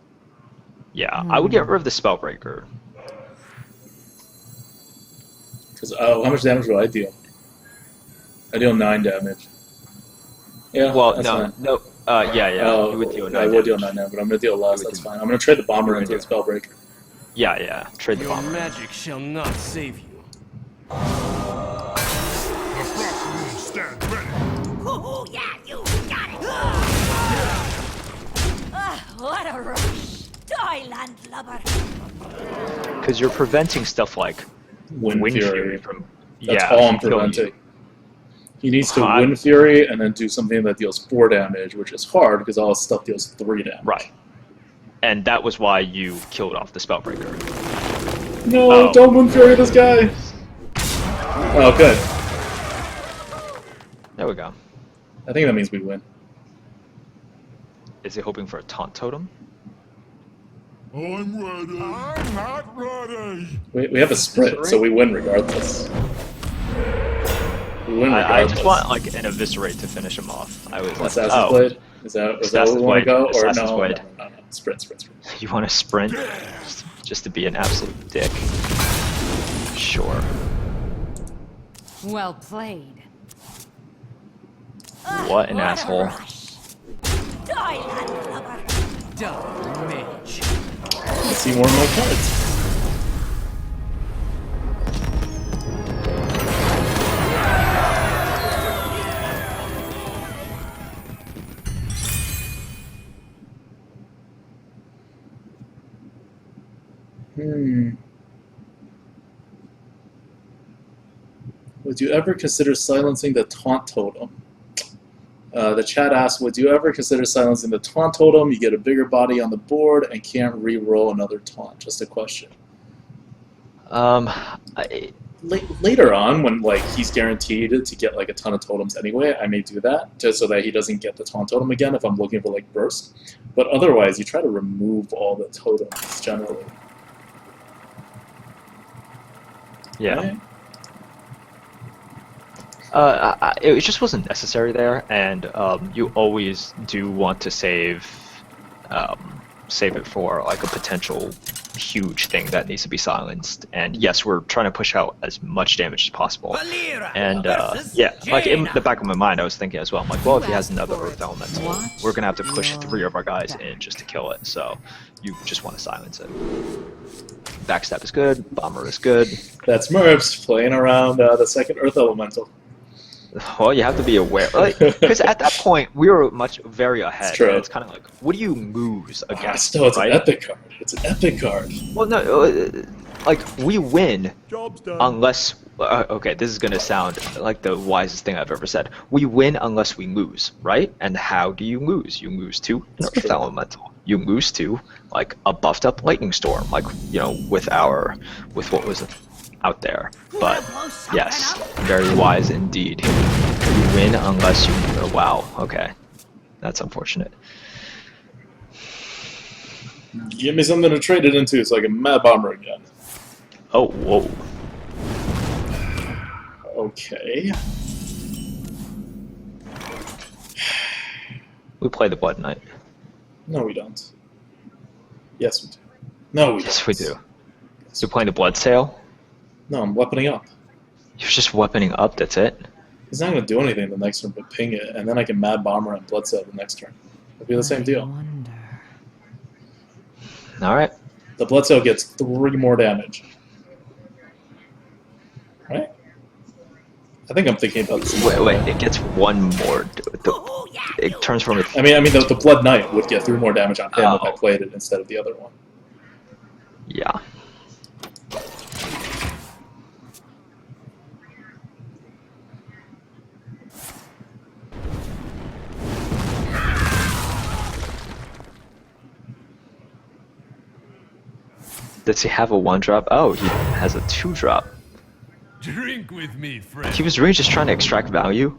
Yeah, I would get rid of the Spellbreaker. Because, how much damage do I deal? I deal 9 damage. Yeah, Well, that's no, fine. no. Yeah. Oh, You would deal 9 I would damage. deal 9 damage, but I'm going to deal less, You would that's do- fine. I'm going to trade the Bomber you would into the do- Spellbreaker. Yeah. Trade the Your bomber. magic shall not save you. The Frostmoon stand ready. Oh yeah, you got it. What a rush. Thailand lover. Because you're preventing stuff like Wind Fury. from... That's yeah, all I'm from killing preventing. you. He needs to I- Wind Fury and then do something that deals 4 damage, which is hard because all his stuff deals 3 damage. Right. And that was why you killed off the Spellbreaker. No, Oh. don't Moon Fury this guy! Oh, good. There we go. I think that means we win. Is he hoping for a taunt totem? I'm ready. I'm not ready. We have a sprint, so we win regardless. We win regardless. I just want like an eviscerate to finish him off. I was like, Assassin's Blade? Is that what Assassin's we want to Blade. go? Or Assassin's no, Blade. no. Sprint. You want to sprint just to be an absolute dick? Sure. Well played. What an asshole. Die, landlubber. Double mage. Let's see more of my cards. Would you ever consider silencing the taunt totem? The chat asks, would you ever consider silencing the taunt totem? You get a bigger body on the board and can't re-roll another taunt. Just a question. Later on, when like he's guaranteed to get like a ton of totems anyway, I may do that just so that he doesn't get the taunt totem again if I'm looking for like burst. But otherwise, you try to remove all the totems generally. Yeah. Right? It just wasn't necessary there, and you always do want to save it for like a potential huge thing that needs to be silenced. And yes, we're trying to push out as much damage as possible. And yeah, like in the back of my mind, I was thinking as well. I'm like, well, if he has another Earth Elemental, we're gonna have to push 3 of our guys in just to kill it. So you just want to silence it. Backstab is good. Bomber is good. That's Merps playing around the second Earth Elemental. Well, you have to be aware, because at that point we were very ahead. It's true. And it's kind of like, what do you lose against? Still, it's right? an epic card. It's an epic card. Well, no, like we win Job's done. unless. Okay, this is gonna sound like the wisest thing I've ever said. We win unless we lose, right? And how do you lose? You lose to an That's Earth true. Elemental. You lose to like a buffed up Lightning Storm, like with what was out there. But yes, very wise indeed. You win unless you. Oh, wow. Okay, that's unfortunate. Give me something to trade it into so I can Mad Bomber again. Oh, whoa. Okay. We play the Blood Knight. No, we don't. Yes, we do. No, we don't. Yes, we do. You're playing the Blood Sail? No, I'm weaponing up. You're just weaponing up, that's it? He's not going to do anything the next turn but ping it, and then I can Mad Bomber and Blood Sail the next turn. It'll be the same deal. Wonder. Alright. The Blood Sail gets 3 more damage. Right? I think I'm thinking about this. Wait, it gets 1 more. It turns from a... I mean, the Blood Knight would get 3 more damage on him if I Oh. played it instead of the other one. Yeah. Does he have a 1-drop? Oh, he has a 2-drop. Drink with me, friend. He was really just trying to extract value.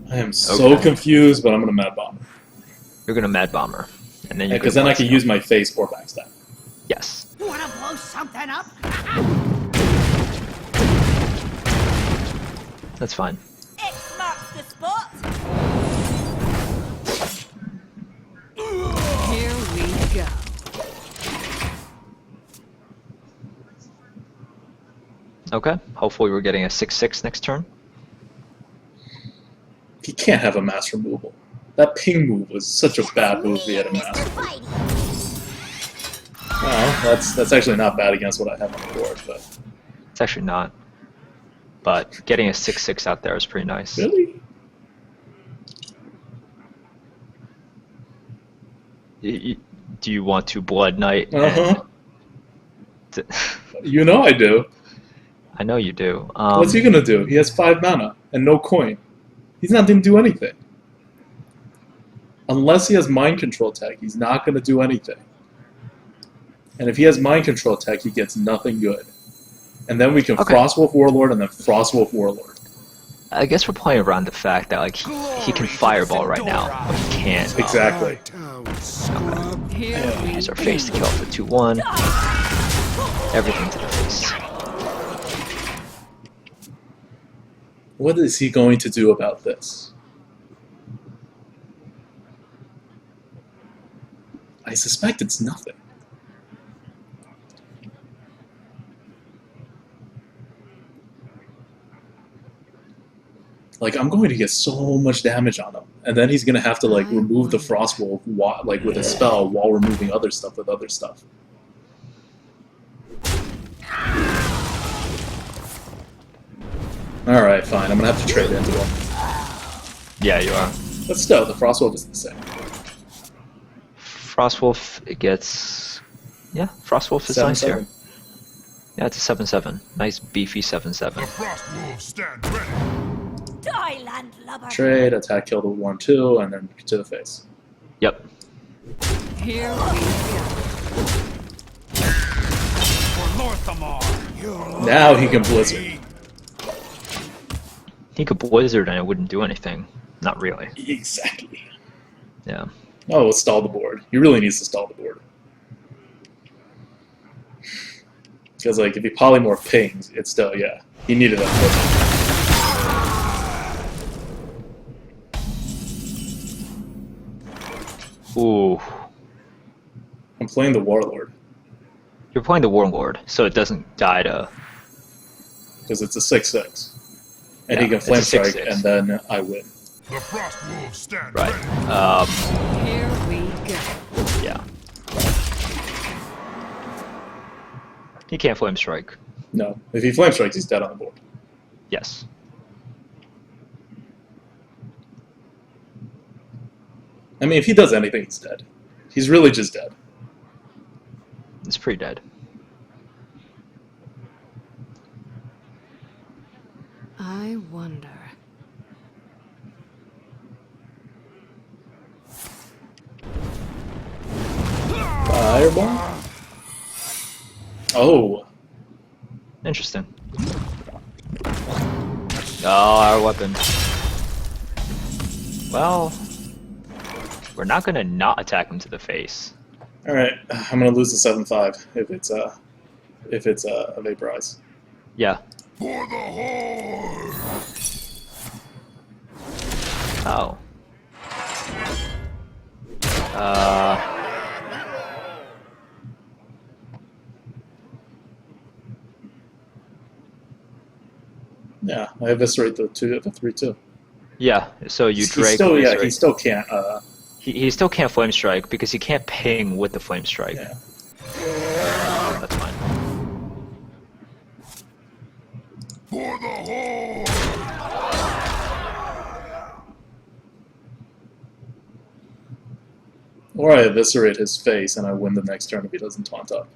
I am so Okay. confused, but I'm going to Mad Bomber. You're gonna Mad Bomber, and then you. Because then I can use my face or backstab. Yes. Wanna blow something up? That's fine. X marks the spot. Here we go. Okay. Hopefully we're getting a 6/6 next turn. He can't have a mass removal. That ping move was such a bad move if he had a mass. Fighty. Well, that's actually not bad against what I have on the board, but... It's actually not. But getting a 6/6 out there is pretty nice. Really? Do you want to Blood Knight? Uh-huh. And You know I do. I know you do. What's he gonna do? He has 5 mana and no coin. He's not gonna do anything. Unless he has mind control tag, he's not gonna do anything. And if he has mind control tech, he gets nothing good. And then we can Okay. Frostwolf Warlord and then Frostwolf Warlord. I guess we're playing around the fact that like he can fireball right now, but he can't Exactly. Here we use our face to kill for 2-1. Everything to the face. What is he going to do about this? I suspect it's nothing. Like, I'm going to get so much damage on him. And then he's going to have to, like, remove the Frostwolf, like, with a spell while removing other stuff with other stuff. Alright, fine. I'm going to have to trade into him. Yeah, you are. But still, the Frostwolf is the same. Frostwolf, it gets... Yeah, Frostwolf is nice here. 7/7. Yeah, it's a 7/7. Nice beefy 7/7. The Frostwolves stand ready. Die, landlubber. Trade, attack, kill the 1/2, and then to the face. Yep. Here we go. For Lorthamar. Now he can Blizzard. He could Blizzard and it wouldn't do anything. Not really. Exactly. Yeah. Oh, let's stall the board. He really needs to stall the board. Because, like, if he polymorph pings, it's still, yeah. He needed that. Ooh. I'm playing the Warlord. You're playing the Warlord, so it doesn't die to... Because it's a 6/6. And Yeah, he can it's a Flame Strike, 6/6. and then I win. The Frostwolves stand Right. ready. Here we go. Yeah. He can't Flame Strike. No. If he Flame Strikes, he's dead on the board. Yes. I mean, if he does anything, he's dead. He's really just dead. It's pretty dead. I wonder. Fireball? Oh. Interesting. Oh, our weapon. Well, we're not gonna not attack him to the face. Alright, I'm gonna lose the 7/5 if it's a Vaporize. Yeah. For the Horde. Oh. Yeah, I eviscerate the 3/2. Yeah. So you He Drake. still, yeah, eviscerate- he still can't. he still can't Flame Strike because he can't ping with the Flame Strike. Yeah. That's fine. For the Horde. Or I eviscerate his face and I win the next turn if he doesn't taunt up.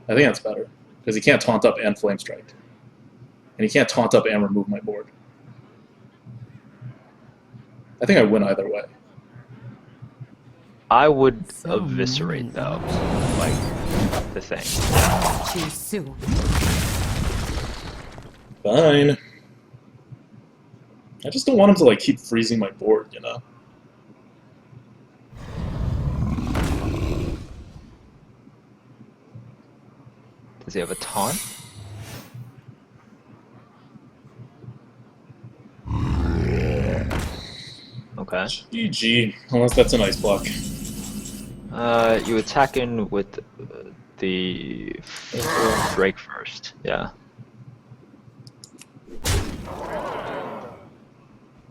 I think that's better because he can't taunt up and Flame Strike, and he can't taunt up and remove my board. I think I win either way. I would So eviscerate though, like the thing. Too soon. Fine. I just don't want him to like keep freezing my board, you know. Does he have a taunt? Okay. GG. Unless that's an ice block. You attack in with the Drake first. Yeah.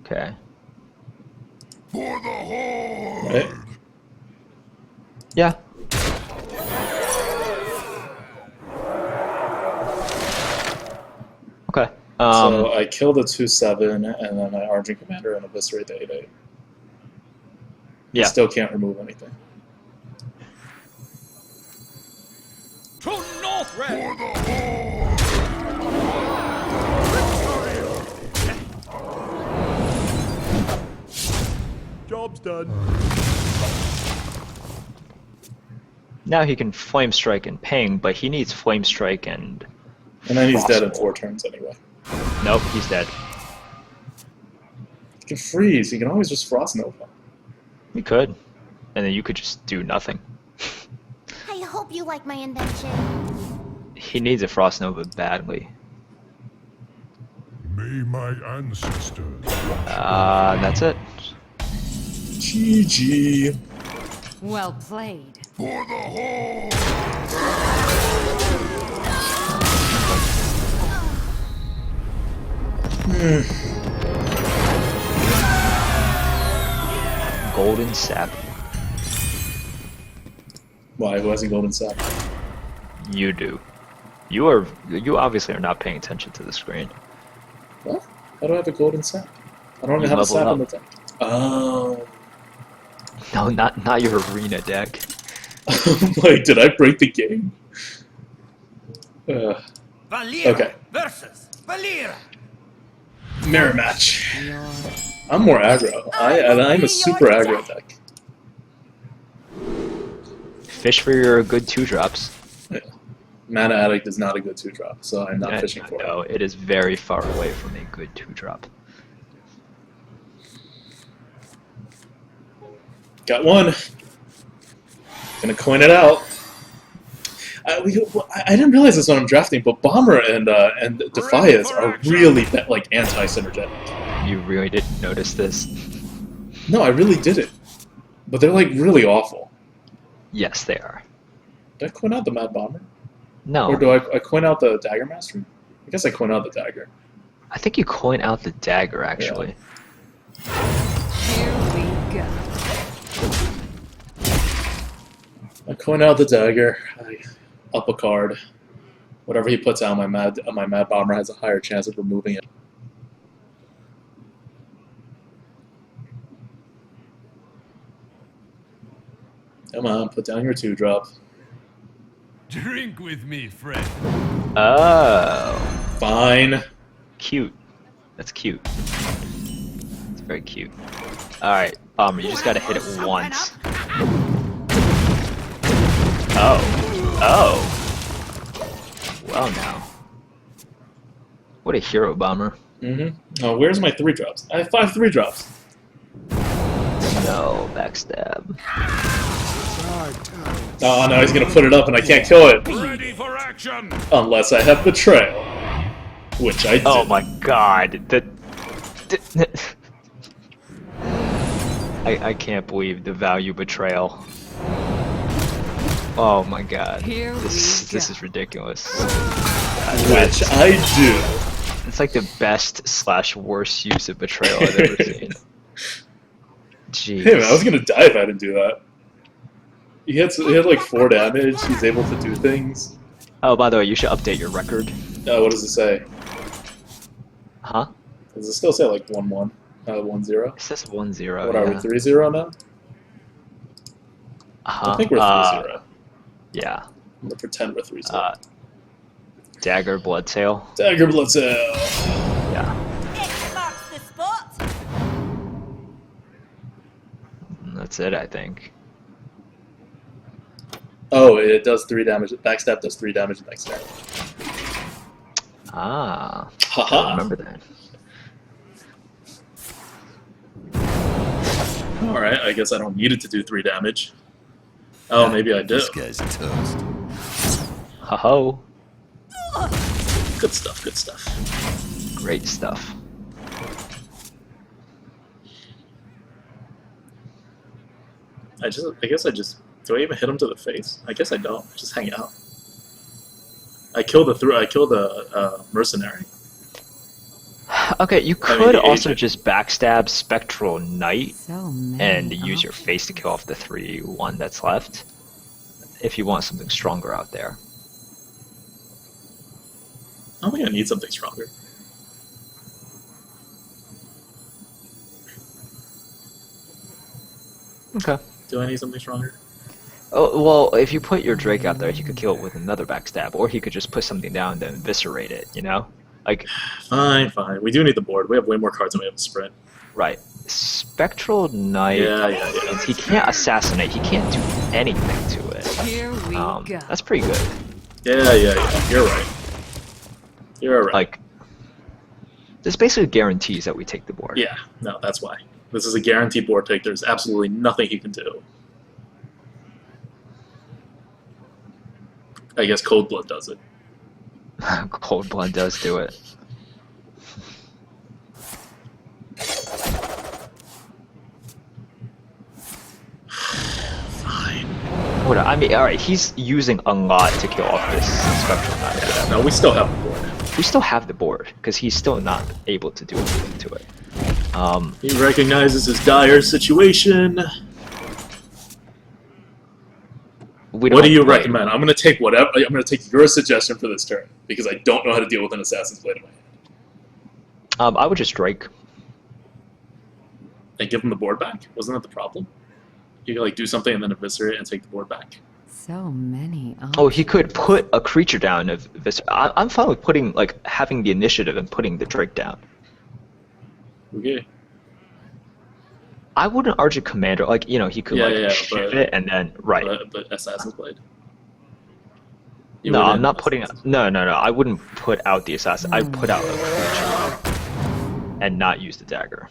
Okay. For the Horde. Right? Yeah. Okay. So I kill the 2/7 and then I Argent Commander and eviscerate the 8/8. He yeah. still can't remove anything. To Northrend! For the Horde. Job's done. Now he can Flame Strike and Ping, but he needs Flame Strike and... And then he's dead in Frostbolt. 4 turns anyway. Nope, he's dead. He can freeze. He can always just Frost Nova. He could. And then you could just do nothing. I hope you like my invention. He needs a Frost Nova badly. May my ancestors. That's it. GG. Well played. For the Horde! Golden Sap. Why? Who hasn't Golden Sap? You do. You obviously are not paying attention to the screen. What? How do I have a Golden Sap? I don't You even have a leveled Sap on the up. deck. Oh. No, not your arena deck. Like, did I break the game? Valera Okay. versus Valera. Mirror match. You're I'm more aggro. I'm a super aggro deck. Fish for your good 2-drops. Yeah. Mana Addict is not a good 2-drop, so I'm not fishing for No, it. it is very far away from a good 2-drop. Got one. Gonna coin it out. I didn't realize this when I'm drafting, but Bomber and Defias are really like anti-synergetic. You really didn't notice this? No, I really didn't. But they're like really awful. Yes, they are. Did I coin out the Mad Bomber? No, Or do I coin out the Dagger Master? I guess I coin out the Dagger. I think you coin out the dagger, actually. here we go. I coin out the Dagger. I up a card. Whatever he puts out, my Mad Bomber has a higher chance of removing it. Come on, put down your 2-drop. Drink with me, friend. Oh, Fine. cute. That's cute. It's very cute. Alright, Bomber, you just gotta hit it once. Oh. Well now. What a hero, Bomber. Oh, where's my 3-drops? I have 5 3-drops. No, backstab. Oh no, he's gonna put it up and I can't kill it. Ready for action. Unless I have Betrayal. Which I did. Oh my god. I can't believe the value betrayal. Oh my god. Here This we is go. ridiculous. Which I do. It's like the best / worst use of betrayal I've ever seen. Jeez. Hey man, I was gonna die if I didn't do that. He had like 4 damage, he's able to do things. Oh, by the way, you should update your record. What does it say? Huh? Does it still say like 1-1? 1-0? It says 1-0. What are we, yeah. 3-0 now? Uh-huh. I think we're 3-0. Yeah. I'm gonna pretend we're 3-0. Dagger Bloodsail. Dagger Bloodsail! Yeah. X marks the spot. That's it, I think. Oh, it does 3 damage. Backstab does 3 damage next turn. Ah. I Haha! remember that. Alright, I guess I don't need it to do 3 damage. Oh, maybe I do. This guy's toast. Ho-ho. Good stuff, good stuff. Great stuff. I guess I just... Do I even hit him to the face? I guess I don't. I just hang out. I kill the mercenary. Okay, you I could mean, the also agent. just backstab Spectral Knight So many and use your options. face to kill off the 3/1 that's left. If you want something stronger out there. I don't think I need something stronger. Okay. Do I need something stronger? Oh, well, if you put your Drake out there, he could kill it with another backstab, or he could just put something down to eviscerate it, you know? Like, Fine, fine. We do need the board. We have way more cards than we have a sprint. right. Spectral Knight, Yeah. means he can't assassinate, he can't do anything to it. Here we go. That's pretty good. Yeah. You're right. You're right. Like, this basically guarantees that we take the board. Yeah, no, that's why. This is a guaranteed board take. There's absolutely nothing he can do. I guess Cold Blood does it. Cold Blood does do it. Fine. What? I mean, all right. He's using a lot to kill off this Spectral Knight. Yeah, no, we still have the board. We still have the board because he's still not able to do anything to it. He recognizes his dire situation. We What do don't you play. recommend? I'm gonna take whatever. I'm gonna take your suggestion for this turn because I don't know how to deal with an Assassin's Blade in my hand. I would just Drake. And give him the board back. Wasn't that the problem? You could like do something and then eviscerate and take the board back. So many. Oh, he could put a creature down if this. I'm fine with putting having the initiative and putting the Drake down. Okay. I wouldn't Argent Commander he could shift it and then But Assassin's Blade. You No, I'm wouldn't- not putting. No. I wouldn't put out the assassin. I'd put out a creature and not use the dagger.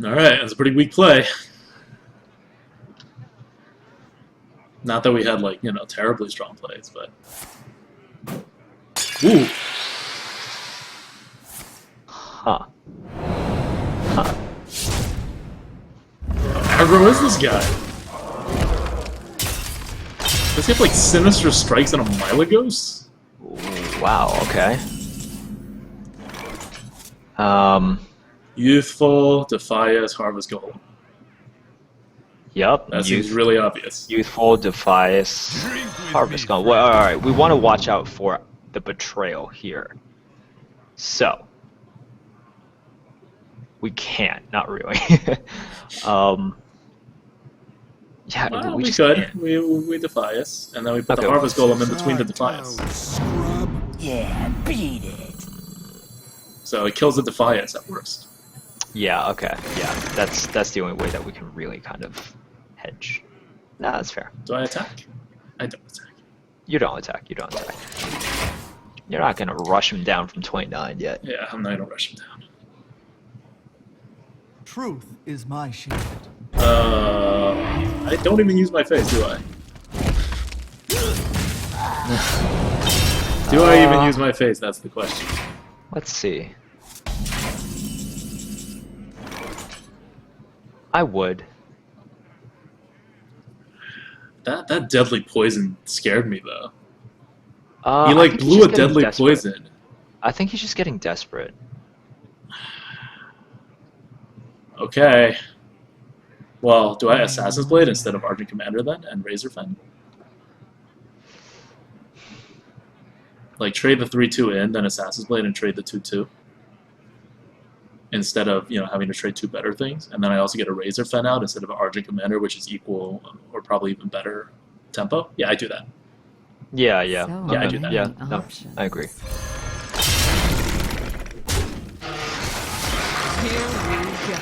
All right, that's a pretty weak play. Not that we had terribly strong plays, but ooh, Huh. how aggro is this guy? Does he have Sinister Strikes and a Milagos? Ooh, wow. Okay. Youthful, Defias, Harvest Golem. Yep. That seems really obvious. Youthful, Defias, Drink with Harvest me, Gone. Well, all right. We want to watch out for the betrayal here. So we can't. Not really. Yeah, Well, we we just could. can't. We Defias, and then we put Okay. the Harvest Golem in between the Defias. Scrub. Yeah, beat it. So it kills the Defias at worst. Yeah. Okay. Yeah. That's the only way that we can really kind of hedge. No, that's fair. Do I attack? I don't attack. You don't attack. You don't attack. You're not gonna rush him down from 29 yet. Yeah, I'm not gonna rush him down. Truth is my shield. I don't even use my face, do I? Do I even use my face? That's the question. Let's see. I would. That deadly poison scared me though. He I think he's blew just a getting deadly desperate. poison. I think he's just getting desperate. Okay. Well, do I Assassin's Blade instead of Argent Commander then, and Razor Fen? Trade the 3/2 in, then Assassin's Blade, and trade the 2/2. Instead of having to trade two better things, and then I also get a Razor Fen out instead of an Argent Commander, which is equal or probably even better tempo. Yeah, I do that. Yeah. So Yeah, I do that. Yeah. many No, options. I agree. Here we go.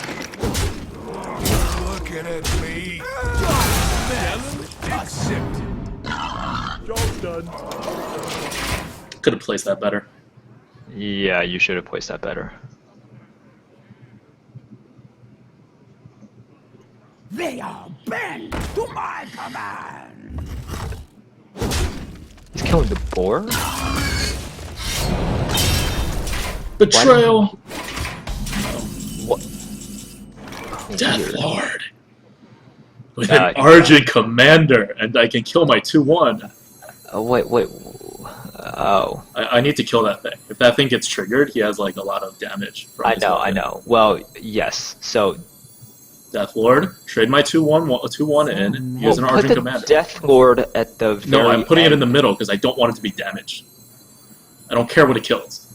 Looking at me. Accepted. Could have placed that better. Yeah, you should have placed that better. They all bend to my command. He's killing the boar? Betrayal! What? Death Weird. Lord! With Yeah. an Argent Commander, and I can kill my 2/1. Wait. Oh. I need to kill that thing. If that thing gets triggered, he has a lot of damage. From I his know. weapon. Well, yes. So Death Lord, trade my 2/1 in, use an put Argent the Commander. Death Lord at the very No, I'm putting it in end. the middle because I don't want it to be damaged. I don't care what it kills.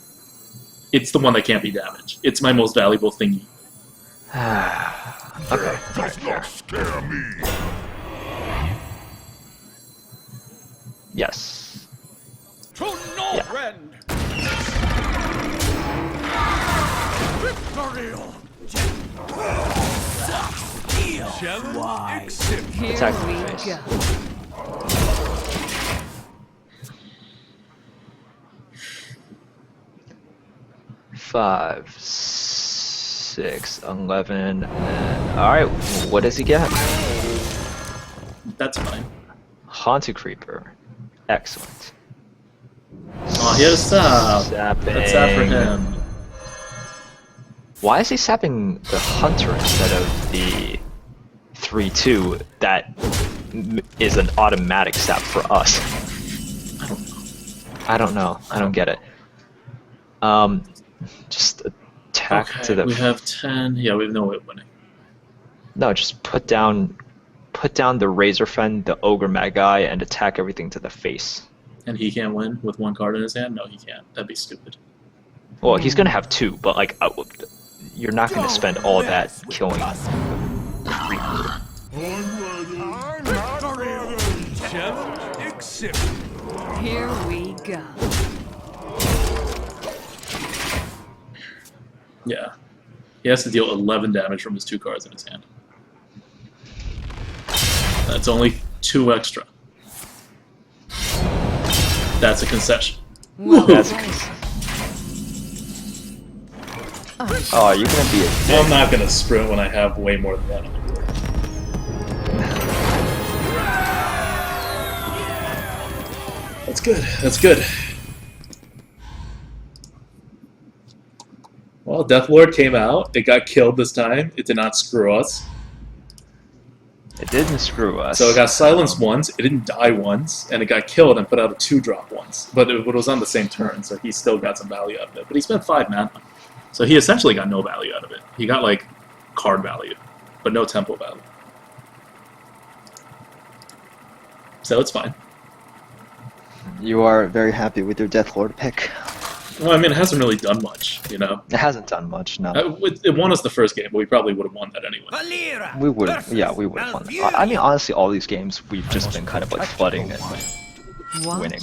It's the one that can't be damaged. It's my most valuable thingy. Okay. Does not scare me. Yes. To no end. Victory. Here Attack in we the face. go. 5, 6, 11, and alright, what does he get? That's fine. Haunted Creeper. Excellent. Oh, he had a sap. Sapping. That's sap for him. Why is he sapping the Hunter instead of the 3/2 that is an automatic sap for us? I don't know. I don't get it. Just attack Okay, to the. we have 10. Yeah, we have no way of winning. No, just put down the Razor Fen, the Ogre Magi, and attack everything to the face. And he can't win with one card in his hand? No, he can't. That'd be stupid. Well, he's gonna have 2, but like, you're not gonna spend all that killing. Challenge accepted. Here we go. Yeah. He has to deal 11 damage from his 2 cards in his hand. That's only 2 extra. That's a concession. Well, That's a played. Oh, you're gonna be a Well, I'm dick. not gonna sprint when I have way more than that on the board. That's good. That's good. Well, Deathlord came out. It got killed this time. It did not screw us. It didn't screw us. So it got silenced once. It didn't die once, and it got killed and put out a 2-drop once. But it was on the same turn, so he still got some value out of it. But he spent 5 mana, so he essentially got no value out of it. He got like card value, but no tempo value. So it's fine. You are very happy with your Deathlord pick. Well, I mean, it hasn't really done much, you know. It hasn't done much, no. It won us the first game, but we probably would have won that anyway. We would, yeah, we would have won. I mean, honestly, all these games we've just been kind of like flooding and Watch winning.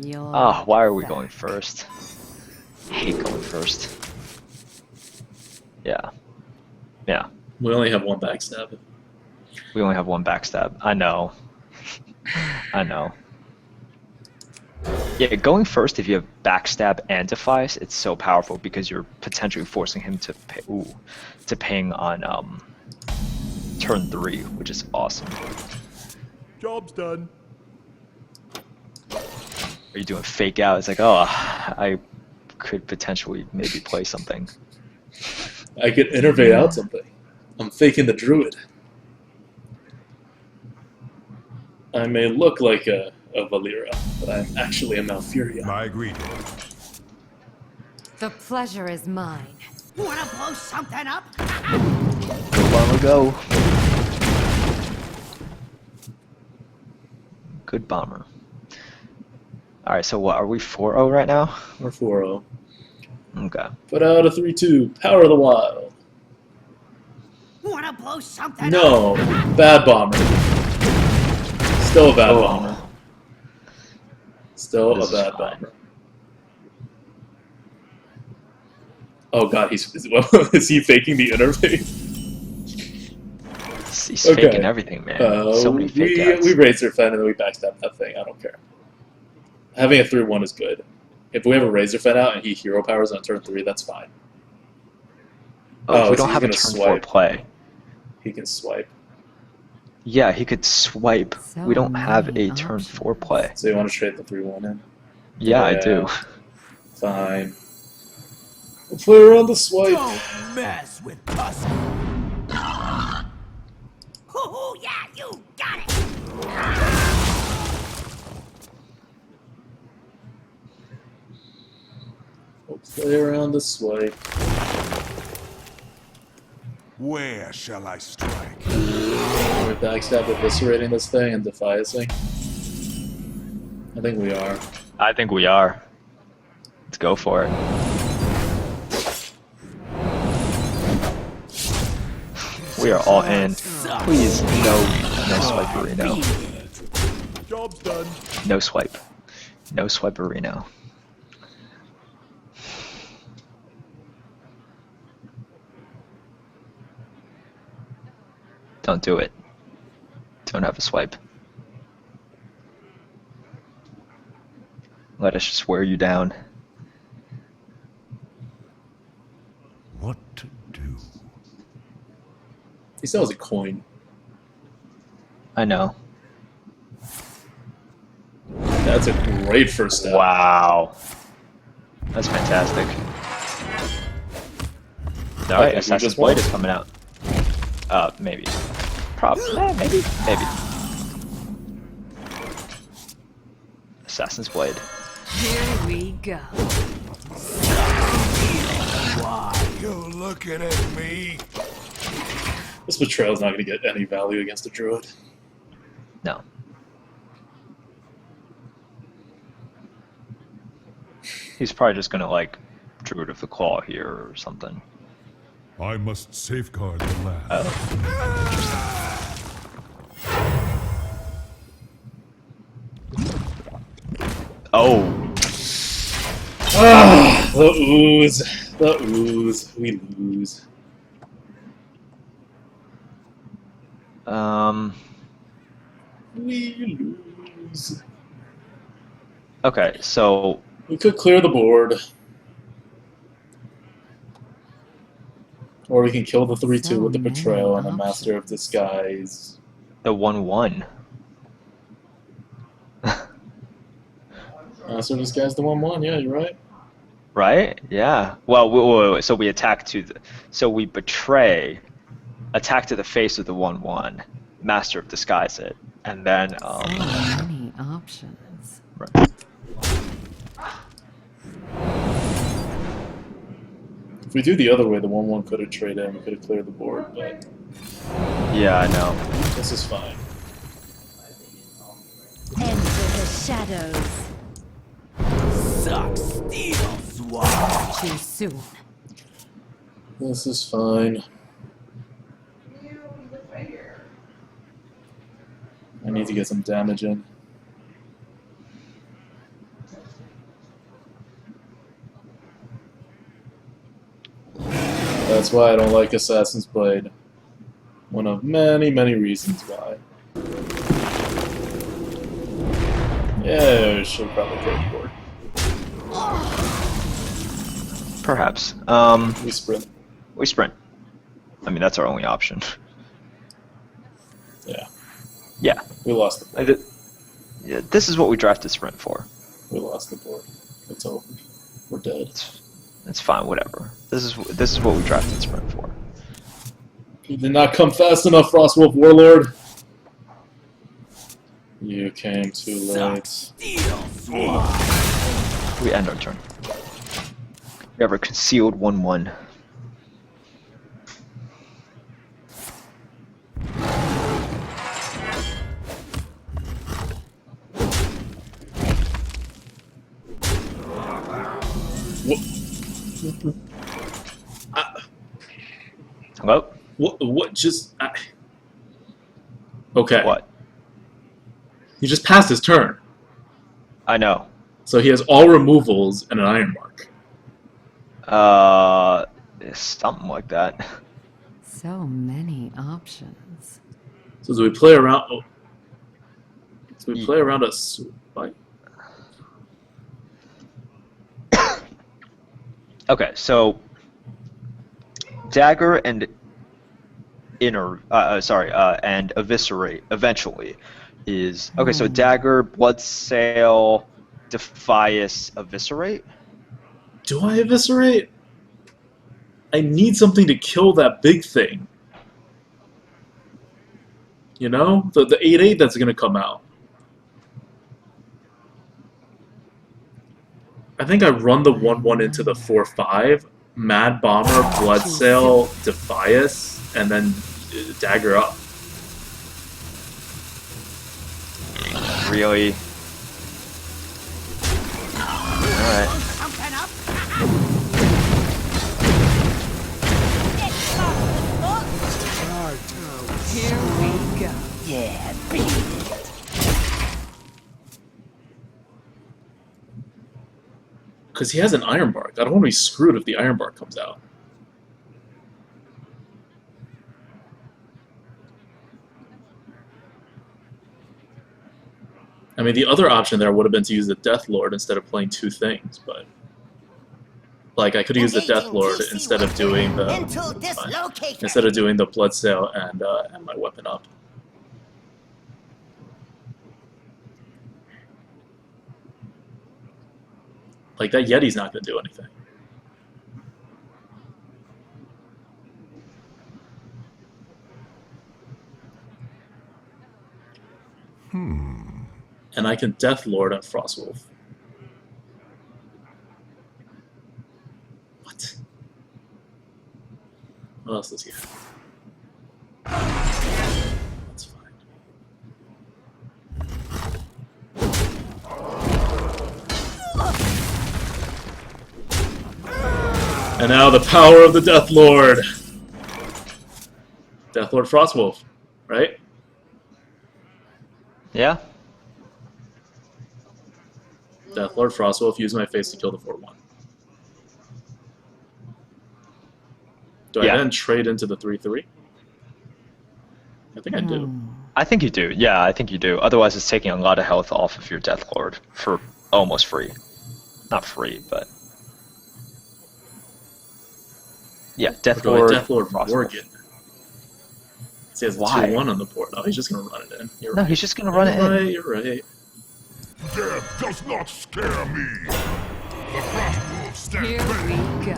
your Ah, why are we back. going first? I hate going first. Yeah. Yeah. We only have 1 backstab. We only have 1 backstab. I know. I know. Yeah, going first if you have backstab and defies, it's so powerful because you're potentially forcing him to ping on turn 3, which is awesome. Job's done. Are you doing fake out? It's like, oh, I could potentially maybe play something. I could innervate out something. I'm faking the druid. I may look like a Valera, but I'm actually a Malfuria. My greeting. The pleasure is mine. Wanna blow something up? Go, Bomber, go. Good Bomber. Alright, so what, are we 4-0 right now? Or 4-0. Okay. Put out a 3-2. Power of the Wild. Wanna blow something up? No. Bad Bomber. Still a bad bomber. Still This a is bad fine. bomber. Oh god, is he faking the interface? He's Okay. faking everything, man. So many fake outs. we raise their Fen and then we backstab that thing. I don't care. Having a 3-1 is good. If we have a Razor Fen out and he hero powers on turn 3, that's fine. Oh, we so don't he's have a gonna turn 4 swipe. play. He can swipe. Yeah, he could swipe. So We don't have a many turn options. 4 play. So you want to trade the 3-1 in? Yeah, I Yeah. do. Fine. We'll play around the swipe. Don't mess with us. Hoo-hoo, yeah, you got it! We'll play around the swipe. Where shall I strike? We're backstab eviscerating this thing and defiancing. I think we are. I think we are. Let's go for it. We are all in. Please, no swiperino. Job's done. No swipe. No swiperino. Don't do it. Don't have a swipe. Let us just wear you down. What to do? He still has a coin. I know. That's a great first step. Wow. That's fantastic. All right, we Assassin's just Blade won. is coming out. Maybe. Probably. Maybe. Maybe. Assassin's Blade. Here we go. Why? You looking at me? This betrayal's not going to get any value against a druid. No. He's probably just gonna like Druid of the Claw here or something. I must safeguard the land. Oh. Ah, the ooze. The ooze. We lose. We lose. Okay, so We could clear the board. Or we can kill the 3-2 So with the many betrayal and a Master of options. Disguise. the 1/1. Master of Disguise the 1-1, yeah, you're right. Right? Yeah. Well, wait. So we attack to the. So we betray, attack to the face of the 1/1, Master of Disguise it, and then So many options. right. If we do the other way, the 1-1 could have traded in, we could have cleared the board, but Yeah, I know. this is fine. Enter the shadows. Suck steel, swine. Too soon. This is fine. I need to get some damage in. That's why I don't like Assassin's Blade. One of many, many reasons why. Yeah, we should probably go for Perhaps. it. We sprint. We sprint. I mean, that's our only option. Yeah, Yeah. we lost the board. Yeah, this is what we drafted sprint for. We lost the board. It's over. We're dead. It's fine. Whatever. This is what we drafted sprint for. You did not come fast enough, Frostwolf Warlord. You came too late. Steel, swine. We end our turn. We have a concealed 1/1. Hello? What just... Okay. What? He just passed his turn. I know. So he has all removals and an Iron Mark. Something like that. So many options. So do we play around... Oh. Do we play around a... Like, Okay, so dagger and and eviscerate eventually is okay. So dagger, blood sail, defias, eviscerate. do I eviscerate? I need something to kill that big thing. You know? The 8/8 that's going to come out. I think I run the 1/1 into the 4/5, Mad Bomber, Bloodsail, Defias, and then dagger up. Really? All right. Here we go. Yeah, beat it. Because he has an Iron Bark. I don't want to be screwed if the Iron Bark comes out. I mean, the other option there would have been to use the Death Lord instead of playing two things, but like I could use the Death Lord instead of doing the Bloodsail and my weapon up. Like that Yeti's not going to do anything. And I can Death Lord on Frostwolf. What? What else does he have? That's fine. And now the power of the Death Lord. Death Lord Frostwolf, right? Yeah. Death Lord Frostwolf, use my face to kill the 4/1. Do I then trade into the 3/3? I think I do. I think you do. Yeah, I think you do. Otherwise, it's taking a lot of health off of your Death Lord for almost free. Not free, but yeah, Death Lord. Death Lord Frostwolf. Morgan. He has a 2/1 on the board. Oh, he's just gonna run it in. You're No, right. he's just gonna run it in. You're right. Death does not scare me. The Frostwolf stands Here ready. we go.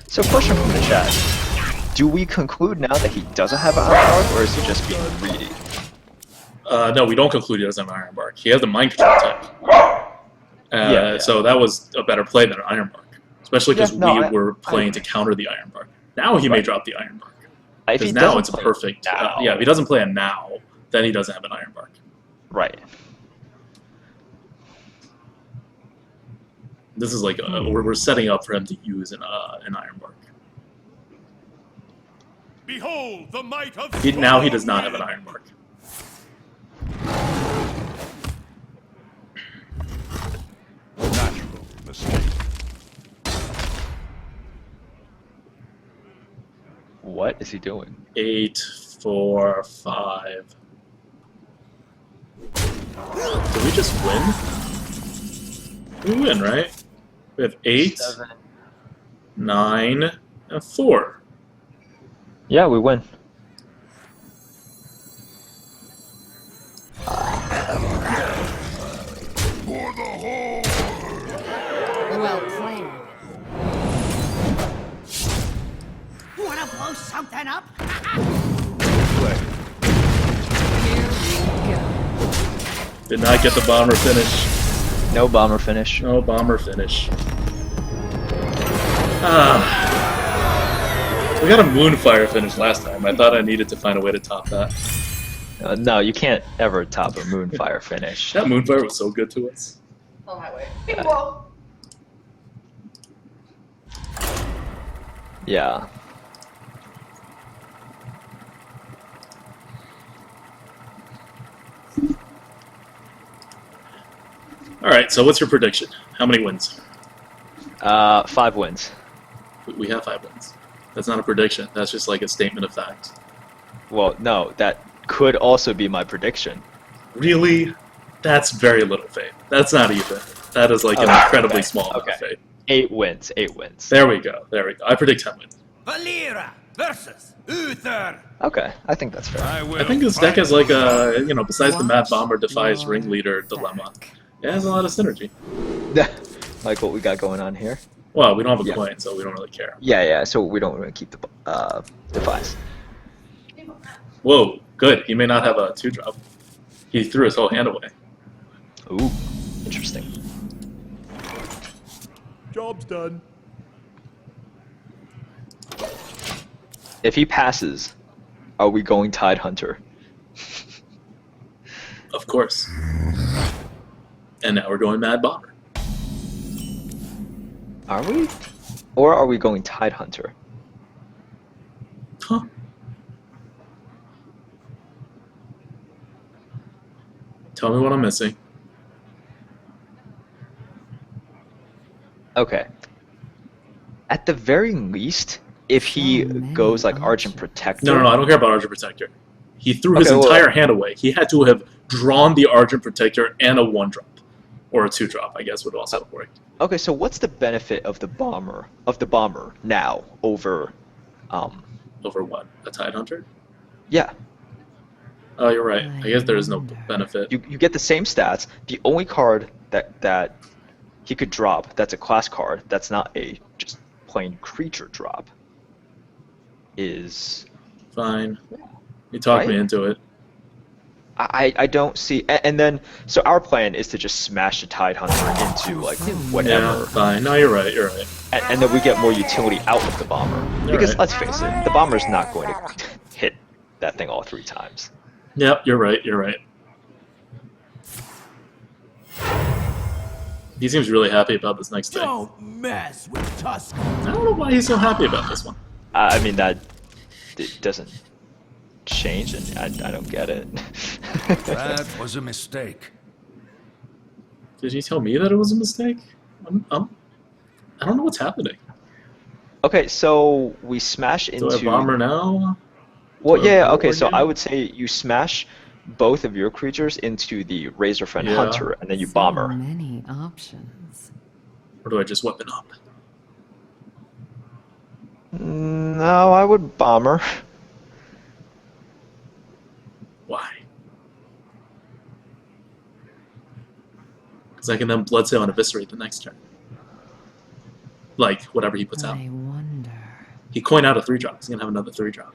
So, question from the chat: do we conclude now that he doesn't have an Iron Bark, or is he just being greedy? No, we don't conclude he doesn't have Iron Bark. He has the Mind Control tech. Yeah. So that was a better play than an Iron Bark. Especially because I were playing to counter the Iron Bark. Now he may drop the Iron Bark. If he Because now doesn't it's a play perfect... now- yeah, if he doesn't play it now, then he doesn't have an Iron Bark. Right. This is like... we're setting up for him to use an Iron Bark. Behold the might of Now he does not have an Iron Bark. Natural mistake. What is he doing? 8, 4, 5. Did we just win? We win, right? We have 8, 7. 9, and 4. Yeah, we win. For the whole. Well played. Wanna blow something up? Here we go. Did not get the bomber finish. No bomber finish. No bomber finish. Ah. We got a Moonfire finish last time. I thought I needed to find a way to top that. No, you can't ever top a Moonfire finish. That Moonfire was so good to us. On my way. Bingo! Yeah. Alright, so what's your prediction? How many wins? 5 wins. We have 5 wins. That's not a prediction. That's just like a statement of fact. Well, no, that could also be my prediction. Really? That's very little faith. That's not even. That is like an Okay, incredibly okay, small amount of okay. faith. 8 wins. 8 wins. There we go. There we go. I predict 10 wins. Valera versus Uther. Okay, I think that's fair. I think this deck has like a, besides the Mad Bomber Defies your Ringleader dilemma, it has a lot of synergy. Like what we got going on here. Well, we don't have a Yeah. coin, so we don't really care. Yeah, so we don't want to keep the device. Whoa, good. He may not have a 2-drop. He threw his whole hand away. Ooh, interesting. Job's done. If he passes, are we going Tide Hunter? Of course. And now we're going Mad Bomber. Are we? Or are we going Tide Hunter? Huh. Tell me what I'm missing. Okay. At the very least, if he So many goes like Argent options. Protector. No, I don't care about Archer Protector. He threw his Okay, well- entire hand away. He had to have drawn the Argent Protector and a 1-drop. Or a 2-drop, I guess, would also have worked. Okay, so what's the benefit of the bomber now over Over what? A Tidehunter? yeah. Oh, you're right. I guess there is no benefit. You get the same stats. The only card that he could drop that's a class card that's not a just plain creature drop is Fine. You talked me Right? into it. I don't see and then so our plan is to just smash the Tidehunter into like whatever. Yeah, fine. No, you're right. You're right. And then we get more utility out of the bomber. Because right. let's face it, the bomber's not going to hit that thing all 3 times. Yep, you're right. You're right. He seems really happy about this next thing. Don't mess with Tusk. I don't know why he's so happy about this one. I mean that it doesn't change, and I don't get it. That was a mistake. Did you tell me that it was a mistake? I don't know what's happening. Okay, so we smash Do I into. bomber now? Well, Do I yeah. bomber Okay, so again? I would say you smash both of your creatures into the Razor Friend Yeah. Hunter, and then you So bomber. many options. Or do I just weapon up? No, I would bomber. Why? Because I can then Bloodsail and Eviscerate the next turn. Like, whatever he puts out. I wonder. He coin out a 3-drop. He's going to have another 3-drop.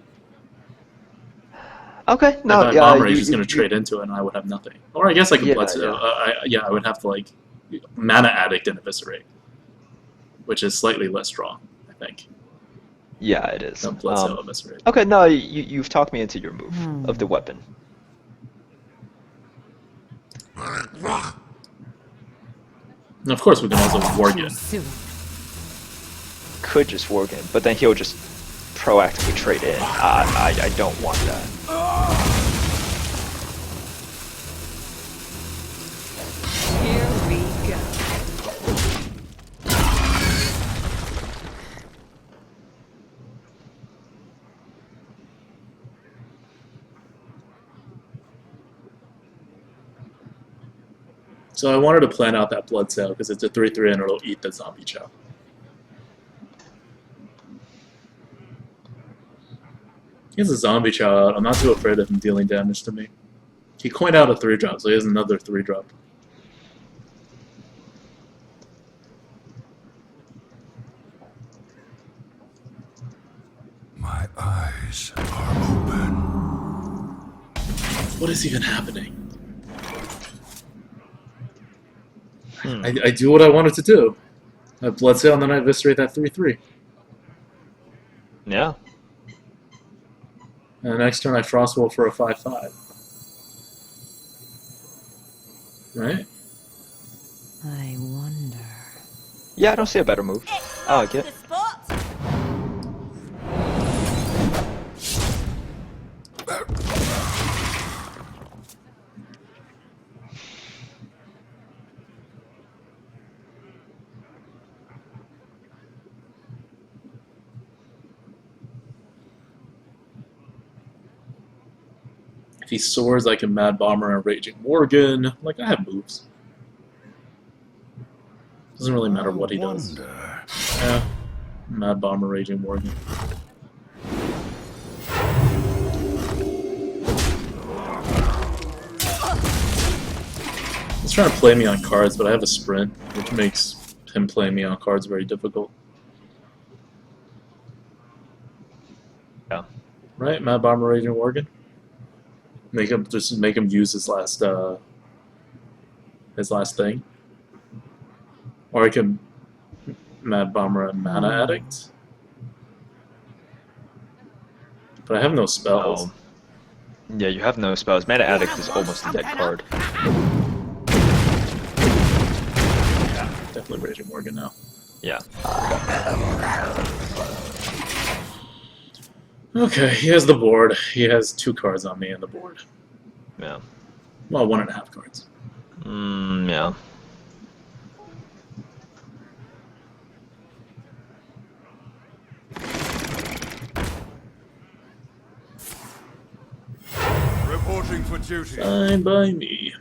Okay, no, if I yeah, bomber, he's you- just going to trade into it, and I would have nothing. Or I guess I could Yeah, Bloodsail. yeah. I would have to, like, Mana Addict and Eviscerate. Which is slightly less strong, I think. Yeah, it is. Than Bloodsail Eviscerate. Okay, no, you've talked me into your move of the weapon. And of course, we can also Worgen. Soon. Could just work in, but then he'll just proactively trade in. I don't want that. Here we go. So I wanted to plan out that Bloodsail because it's a 3/3 and it'll eat the Zombie Chow. He has a Zombie Chow out. I'm not too afraid of him dealing damage to me. He coined out a 3-drop, so he has another 3-drop. My eyes are open. What is even happening? I do what I wanted to do. I Bloodsail and then I Eviscerate that 3/3. Yeah. And the next turn I Frostwolf for a 5/5. Right? I wonder. Yeah, I don't see a better move. I like The it. spot. If he soars, I can Mad Bomber and Raging Worgen. Like, I have moves. Doesn't really matter what he does. Wonder. Yeah. Mad Bomber, Raging Worgen. He's trying to play me on cards, but I have a sprint, which makes him playing me on cards very difficult. Yeah. Right? Mad Bomber, Raging Worgen? Make him use his last thing. Or I can Mad Bomber and Mana Addict. But I have no spells. Oh. Yeah, you have no spells. Mana Addict is almost a dead card. Yeah, definitely Raging Worgen now. Yeah. Okay, he has the board. He has 2 cards on me and the board. Yeah. Well, 1.5 cards. Yeah. Reporting for duty. Fine by me.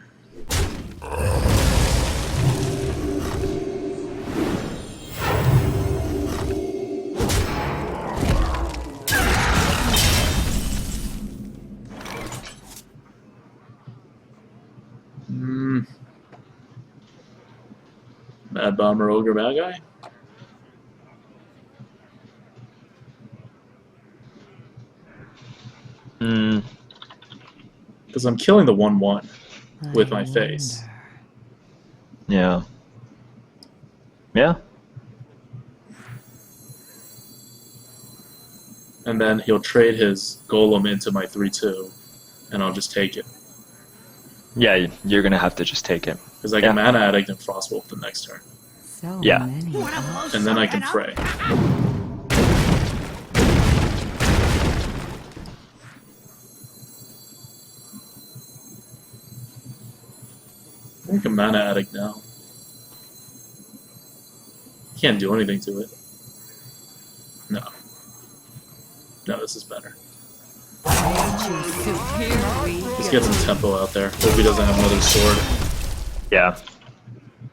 Mad Bomber Ogre Bad Guy? Because I'm killing the 1/1 with my face. wonder. Yeah. Yeah. And then he'll trade his Golem into my 3/2, and I'll just take it. Yeah, you're gonna have to just take it. Because I can Mana Addict and Frostwolf the next turn. So Yeah. many. And then I can Fray. I can Mana Addict now. Can't do anything to it. No. No, this is better. Let's get some tempo out there. Hope he doesn't have another sword. Yeah.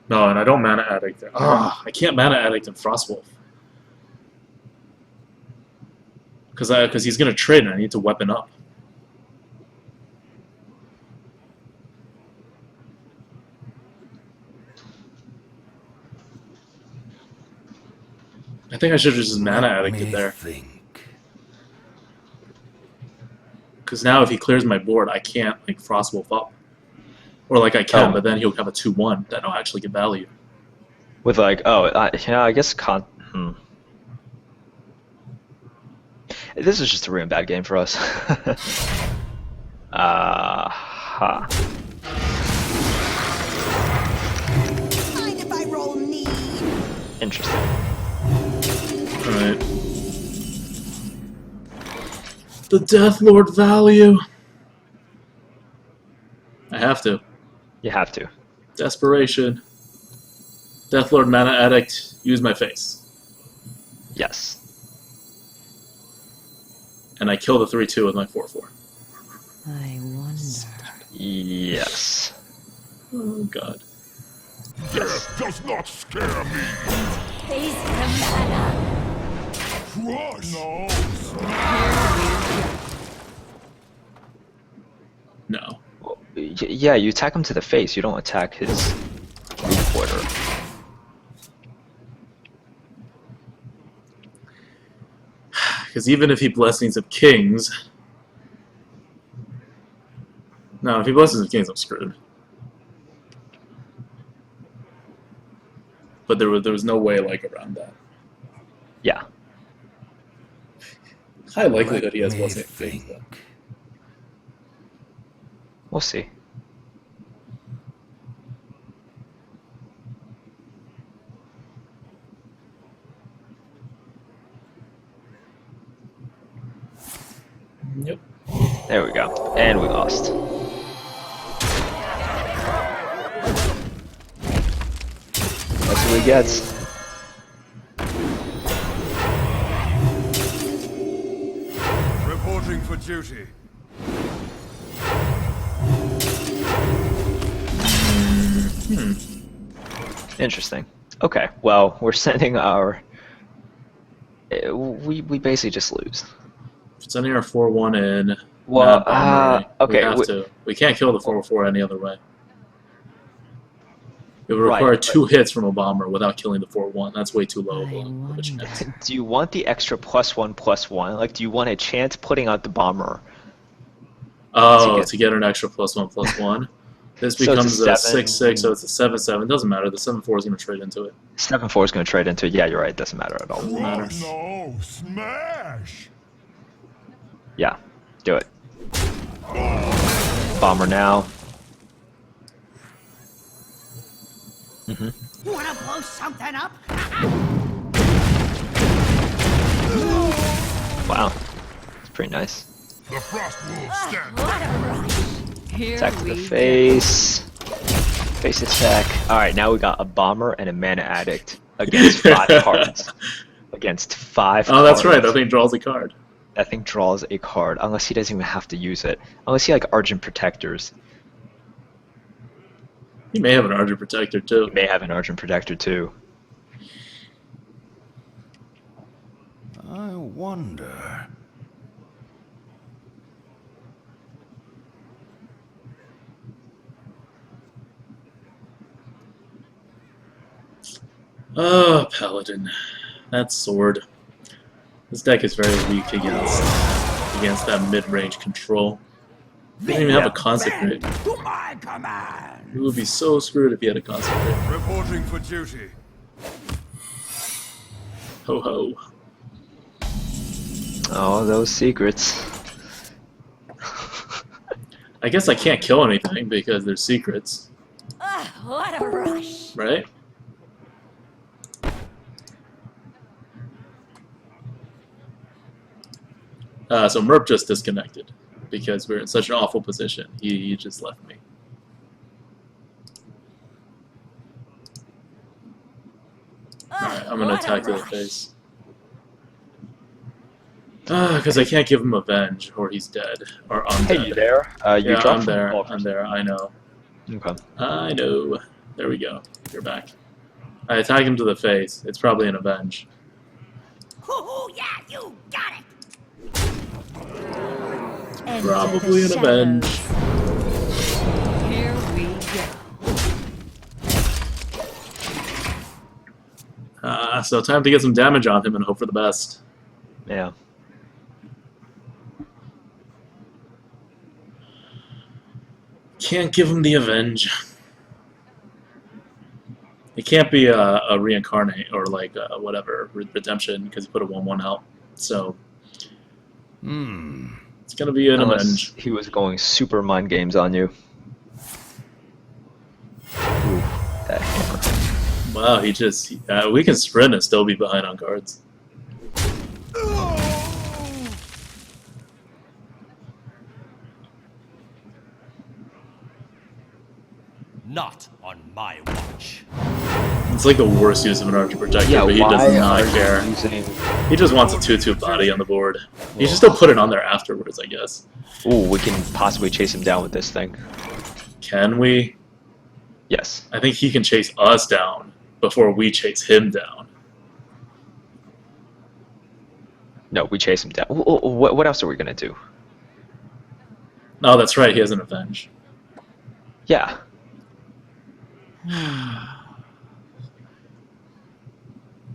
No, and I don't Mana Addict there. Ah, I can't Mana Addict in Frostwolf. Because he's going to trade and I need to weapon up. I think I should have just Mana Addicted there. Because now if he clears my board, I can't like Frostwolf up. Or like I can, but then he'll have a 2/1 that I'll actually get value. With like, yeah, I guess This is just a really bad game for us. Ha. Mind if I roll knee? Interesting. Alright. The Death Lord value. I have to. You have to. Desperation. Death Lord Mana Addict. Use my face. Yes. And I kill the 3/2 with my 4/4. I wonder. Yes. Oh god. Death does not scare me. Taste the mana. Crush. No. No. Well, yeah, you attack him to the face. You don't attack his move quarter. Because even if he Blessings of Kings... No, if he Blessings of Kings, I'm screwed. But there was no way like around that. Yeah. High likelihood he has Blessing of Kings, though. We'll see. Yep. There we go. And we lost. That's what he gets. Reporting for duty. Interesting. Okay, well, we're sending our... We basically just lose. Sending our 4/1 in. Well, Mad Bomber, okay, We have to. We can't kill the 4/4 any other way. It would require Right, 2 hits from a bomber without killing the 4/1. That's way too low of a wonder. chance. Do you want the extra +1/+1? Like, do you want a chance putting out the bomber? Oh, to get an extra +1/+1. This So it's becomes a a 7. 6/6, so it's a 7/7. Doesn't matter. The 7/4 is going to trade into it. 7/4 is going to trade into it. Yeah, you're right. Doesn't matter at all. Doesn't matter. No. Smash. Yeah, do it. Bomber now. Wanna blow something up? Wow. It's pretty nice. The frost wolves stand. What a rush. Here Attack to the we face. Face attack. Alright, now we got a bomber and a mana addict against 5 cards. Against 5 Oh, that's cards. right. That thing draws a card. I think draws a card, unless he doesn't even have to use it. Unless he like Argent Protectors. He may have an Argent Protector too. He may have an Argent Protector too. I wonder. Oh, Paladin. That sword. This deck is very weak against that mid-range control. He doesn't even have a Consecrate. To my command. He would be so screwed if he had a Consecrate. Reporting for duty. Ho ho. Oh, those secrets. I guess I can't kill anything because they're secrets, What a rush. right? So Merp just disconnected because we're in such an awful position. He just left me. Alright, I'm gonna What a attack to the rush. face. Because I can't give him Avenge, or he's dead, or I'm Hey, dead. you there? You Yeah, dropped I'm from there. the I'm there. I know. Okay. I know. There we go. You're back. I attack him to the face. It's probably an Avenge. Hoo-hoo, yeah, you got it. Enter Probably the an Avenge. shadows. Here we go. So time to get some damage on him and hope for the best. Yeah. Can't give him the Avenge. It can't be a Reincarnate or like whatever, Redemption, because he put a 1/1 out. So it's going to be an Unless Avenge. he was going super mind games on you. Ooh, that hammer. Wow, we can sprint and still be behind on cards. Not on my watch. It's like the worst use of an Archer Protector, Yeah, but he why does not are you care. using... He just wants a 2/2 body on the board. He should still put it on there afterwards, I guess. Ooh, we can possibly chase him down with this thing. Can we? Yes. I think he can chase us down before we chase him down. No, we chase him down. What else are we gonna do? No, that's right, he has an Avenge. Yeah.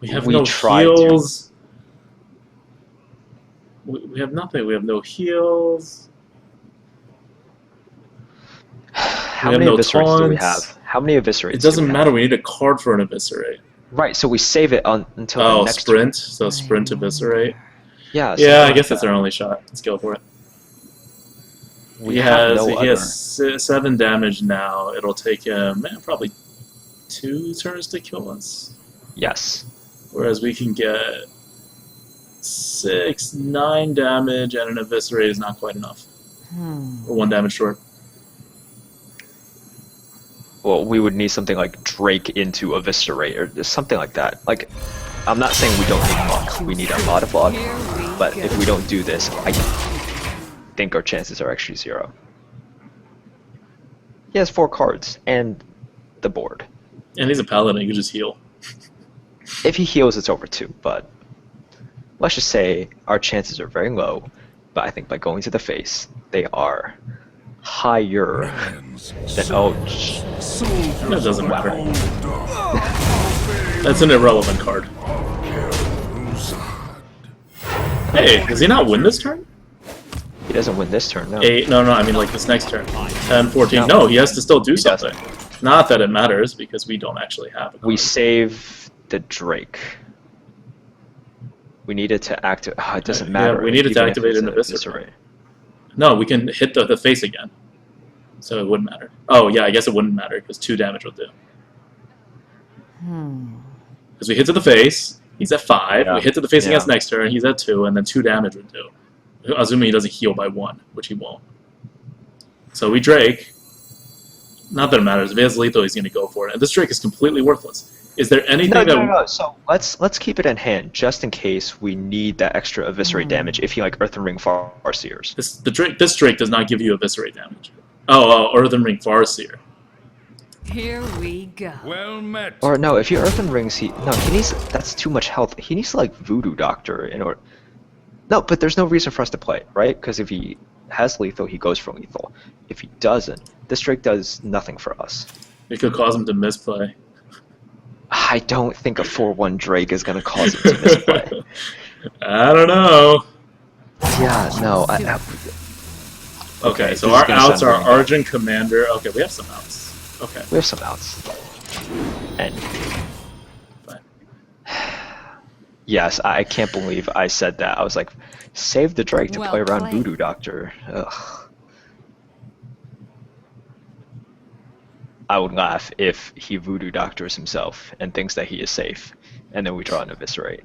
We have We no tried heals. We have nothing. We have no heals. How have many no eviscerates do we taunts. have? How many eviscerates? It do doesn't we matter. have? We need a card for an Eviscerate. Right, so we save it until the Oh, next sprint. So sprint Eviscerate. Yeah. Yeah, I something guess like that's our only shot. Let's go for it. that. We he have has no he other. has 7 damage now. It'll take him probably 2 turns to kill us. Yes. Whereas we can get 6, 9 damage, and an Eviscerate is not quite enough. Or 1 damage short. Well, we would need something like Drake into Eviscerate or just something like that. Like, I'm not saying we don't need luck. We need a lot of luck. But if we don't do this, I think our chances are actually 0. He has 4 cards and the board. And he's a paladin, he can just heal. If he heals, it's over 2. But let's just say our chances are very low. But I think by going to the face, they are higher than That doesn't matter. That's an irrelevant card. Hey, does he not win this turn? He doesn't win this turn, no. 8, no, I mean like this next turn. 10, 14, No. no, he has to still do He doesn't. something. Not that it matters, because we don't actually have a card. We save the Drake. We needed to activate. Oh, it doesn't Yeah, matter. we needed to even if activate it's an a Eviscerate. No, we can hit the face again. So it wouldn't matter. Oh, yeah, I guess it wouldn't matter, because 2 damage will do. Because we hit to the face, he's at 5. Yeah. We hit to the face Yeah. against next turn, he's at 2, and then 2 damage would do. Assuming he doesn't heal by 1, which he won't. So we Drake. Not that it matters. If he has lethal, he's going to go for it. And this Drake is completely worthless. Is there anything No, that... no, no. So let's keep it in hand just in case we need that extra eviscerate damage if he like Earthen Ring Farseers. This Drake does not give you eviscerate damage. Earthen Ring Farseer. Here we go. Well met. Or no, if he Earthen Rings, he needs, that's too much health. He needs to like Voodoo Doctor in order. No, but there's no reason for us to play it, right? Because if he has lethal, he goes for lethal. If he doesn't, this Drake does nothing for us. It could cause him to misplay. I don't think a 4/1 Drake is going to cause him to misplay. I don't know. Yeah, no. Okay, so this is our gonna outs sound are very bad. Argent Commander. Okay, we have some outs. Okay. We have some outs. And Fine. yes, I can't believe I said that. I was like, save the Drake to Well play around played. Voodoo Doctor. Ugh. I would laugh if he Voodoo Doctors himself and thinks that he is safe, and then we draw an Eviscerate.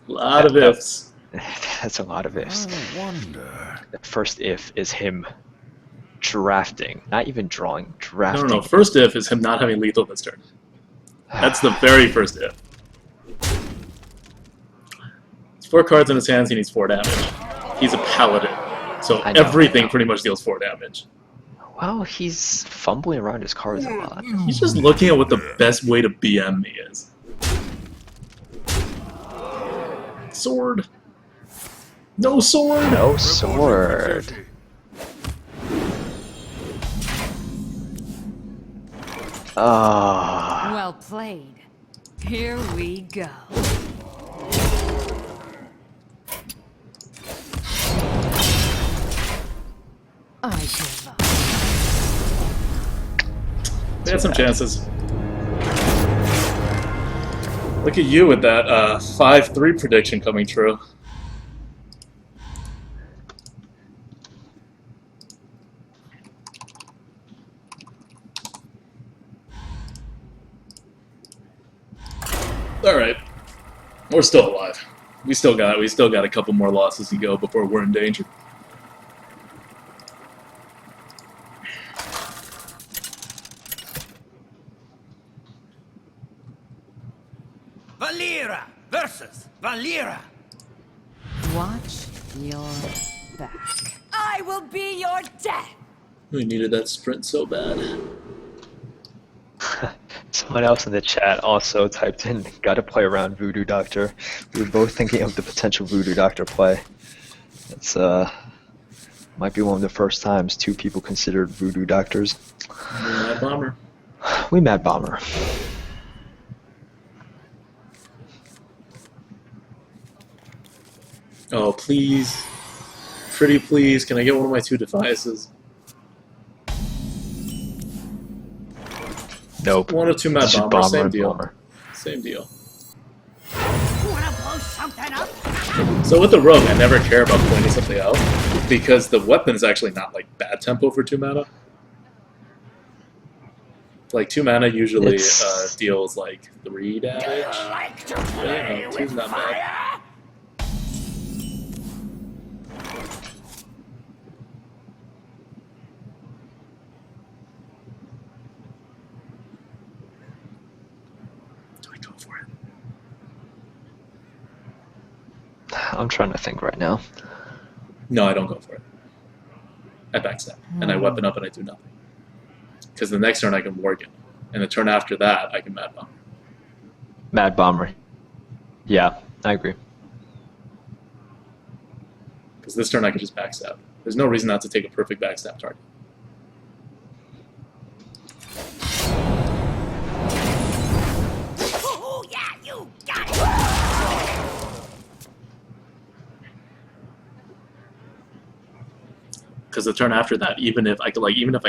A lot of ifs. That's a lot of ifs. I wonder. The first if is him drafting, not even drawing, drafting. No. First if is him not having lethal this turn. That's the very first if. It's 4 cards in his hands, he needs 4 damage. He's a paladin, so I know, everything I know. pretty much deals 4 damage. Well, he's fumbling around his cards a lot. He's just looking at what the best way to BM me is. Sword. No sword. No Reporting for sword. duty. Ah. Well played. Here we go. I give up. They had some chances. Look at you with that 5-3 prediction coming true. All right, we're still alive. We still got a couple more losses to go before we're in danger. Valera versus Valera. Watch your back. I will be your death. We needed that sprint so bad. Someone else in the chat also typed in, gotta play around Voodoo Doctor. We were both thinking of the potential Voodoo Doctor play. It's, might be one of the first times 2 people considered Voodoo Doctors. Mad Bomber. We Mad Bomber. Oh, please. Pretty please, can I get one of my 2 devices? Nope. 1 or 2 Mad It's just Bombers, same and deal. Bomber. Same deal. Wanna blow something up? So with the Rogue, I never care about pointing something out, because the weapon is actually not like bad tempo for 2 mana. Like 2 mana usually It's- deals like 3 damage. Like to Yeah, you know, 2's not bad. Do I go for it? I'm trying to think right now. No, I don't go for it. I backstab, and I weapon up and I do nothing. Because the next turn I can Worgen, and the turn after that I can Mad Bomb. Mad Bomber. Yeah, I agree. Because this turn I can just backstab. There's no reason not to take a perfect backstab target. Oh, yeah, you got it. Because the turn after that, even if I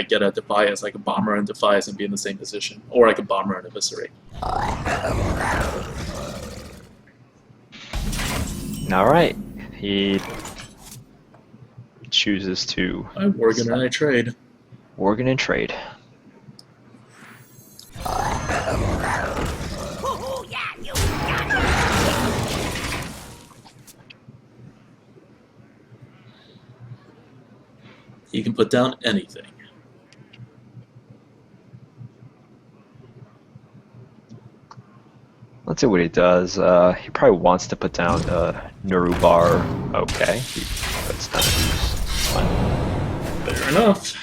get a Defias, I could Bomber and Defias and be in the same position, or I could Bomber and Eviscerate. All right. He chooses to I Worgen and I trade. Worgen and trade. Oh, yeah, you got it. He can put down anything. Let's see what he does. He probably wants to put down Nuru Bar. Okay, that's not use. It's fine. Fair enough.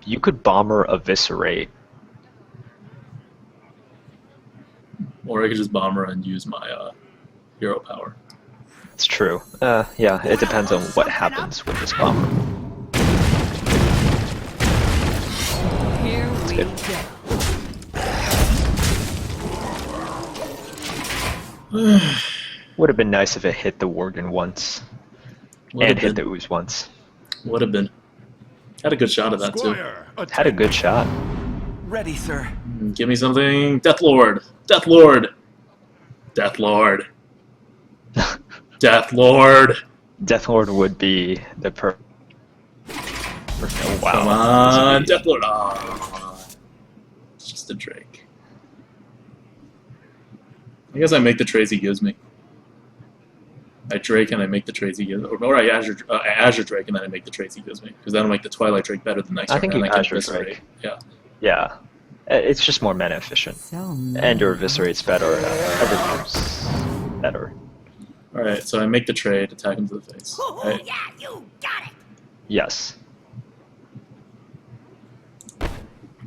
You could Bomber Eviscerate. Or I could just bomber and use my hero power. It's true. Yeah, it depends on what happens with this Bomber. Here we good. go. Would have been nice if it hit the Worgen once. And hit the Ooze once. Would have been. Had a good shot at that too. Squire, Had a good shot. Ready, sir. Give me something. Death Lord. Death Lord. Death Lord. Death Lord. Death Lord would be the oh, wow. Come on, Death Lord. Ah, it's just a Drake. I guess I make the trades he gives me. I Drake and I make the trades he gives me. Or I Azure Drake and then I make the trades he gives me. Because that'll make the Twilight Drake better the next I turn. think and you can Azure eviscerate. Drake. Yeah. Yeah. It's just more mana efficient. So And your Eviscerate's better. Everything's better. Alright, so I make the trade, attack him to the face. Hoo hoo, Right? yeah, you got it. Yes.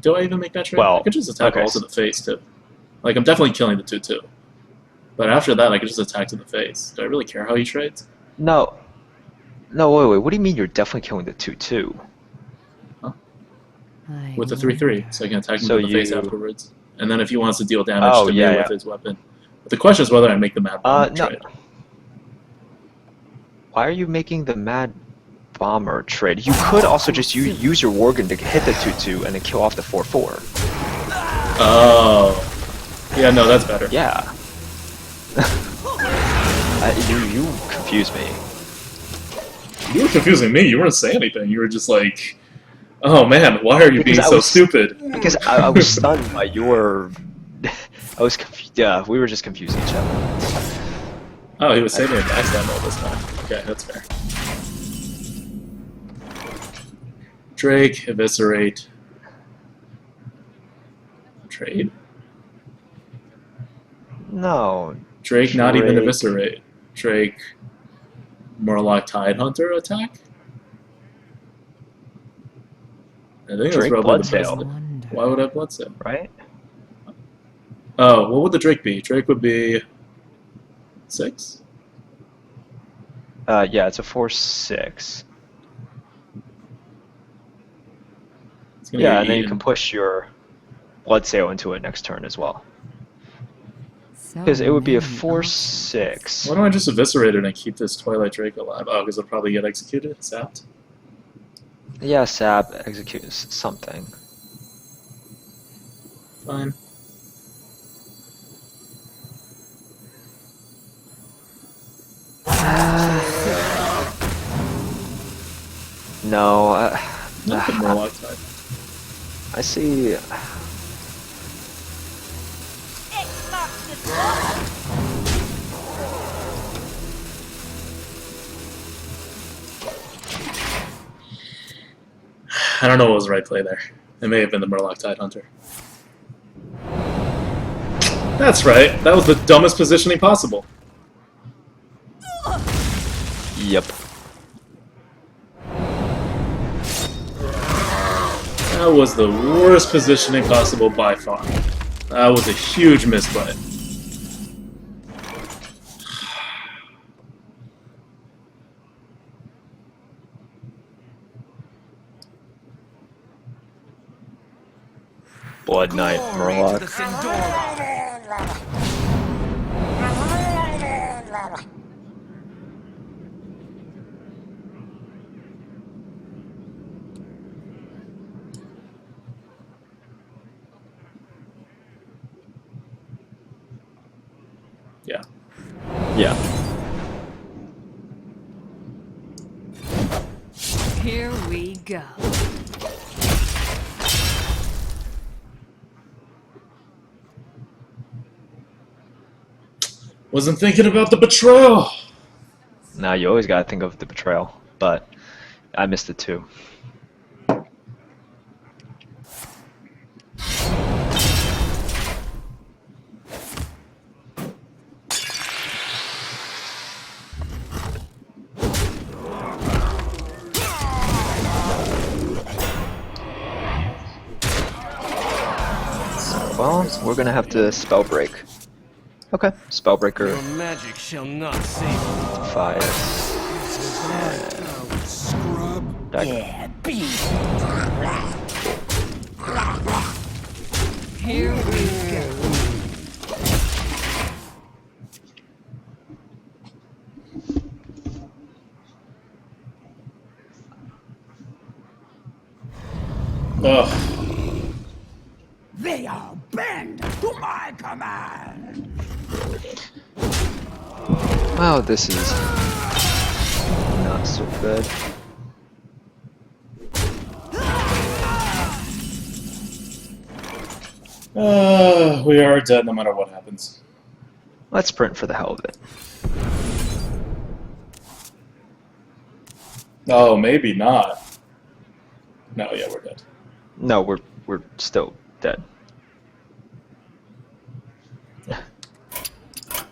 Do I even make that trade? Well, I could just attack okay. all to the face too. Like, I'm definitely killing the 2/2. But after that, I could just attack to the face. Do I really care how he trades? No. No, wait. What do you mean you're definitely killing the 2/2? With the 3/3, so I can attack him So to the face you- afterwards. And then if he wants to deal damage Oh, to me yeah, with yeah. his weapon. But the question is whether I make the mad bomb No. trade. Why are you making the Mad Bomber trade? You could also just use your Worgen to hit the 2/2 and then kill off the 4/4. Oh. Yeah, no, that's better. Yeah. You confuse me. You were confusing me. You weren't saying anything. You were just like, oh man, why are you Because being I so was- stupid? Because I was stunned by your... I was confused. Yeah, we were just confusing each other. Oh, he was saving a backstab all this time. Okay, that's fair. Drake, eviscerate. Trade? No. Drake, not even Drake. eviscerate. Drake, Murloc Tidehunter attack? I think that's Drake probably the Bloodsail. best. Wonder. Why would I Bloodsail? Right? Oh, what would the Drake be? Drake would be 6? Yeah, it's a 4/6. It's gonna Yeah, get and then you eaten. can push your Bloodsail into it next turn as well. So Because it would be a many 4/6. Why don't I just eviscerate it and keep this Twilight Drake alive? Oh, because it'll probably get executed, sapped. Yeah, Sap executes something. Fine. No, Not the Murloc type. I see. X marks the spot. I don't know what was the right play there. It may have been the Murloc Tidehunter. That's right. That was the dumbest positioning possible. Yep. That was the worst positioning possible by far. That was a huge misplay. Blood Knight Glory to the Murloc. Sindora. Yeah. Yeah. Here we go. Wasn't thinking about the betrayal. Now you always gotta think of the betrayal, but I missed it too. Well, we're gonna have to spell break. Okay, spellbreaker Your magic shall not save me. defies. Scrub. Dagger. Yeah, beat. Here we go. Ugh. They all bend to my command. Wow, this is not so good. We are dead no matter what happens. Let's sprint for the hell of it. Oh, maybe not. No, yeah, we're dead. No, we're still dead.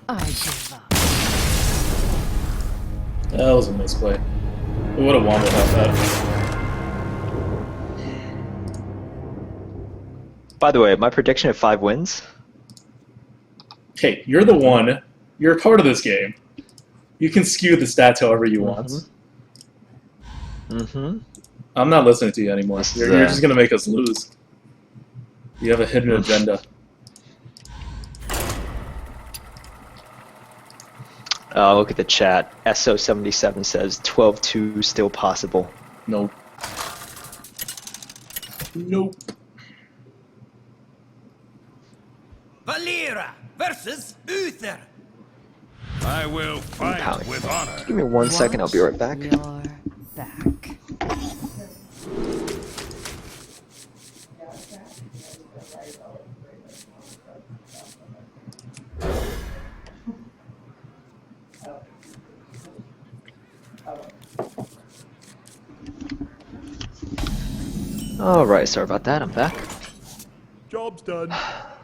I give up. That was a misplay. We would have won without that. By the way, my prediction of 5 wins. Hey, you're the one. You're a part of this game. You can skew the stats however you want. Mm-hmm. I'm not listening to you anymore. This is, You're just going to make us lose. You have a hidden agenda. Look at the chat. SO77 says 12-2 still possible. Nope. Nope. Valera versus Uther. I will fight Pounding. with honor. Give me 1 second, I'll be right back. You're back. Alright, sorry about that, I'm back. Job's done.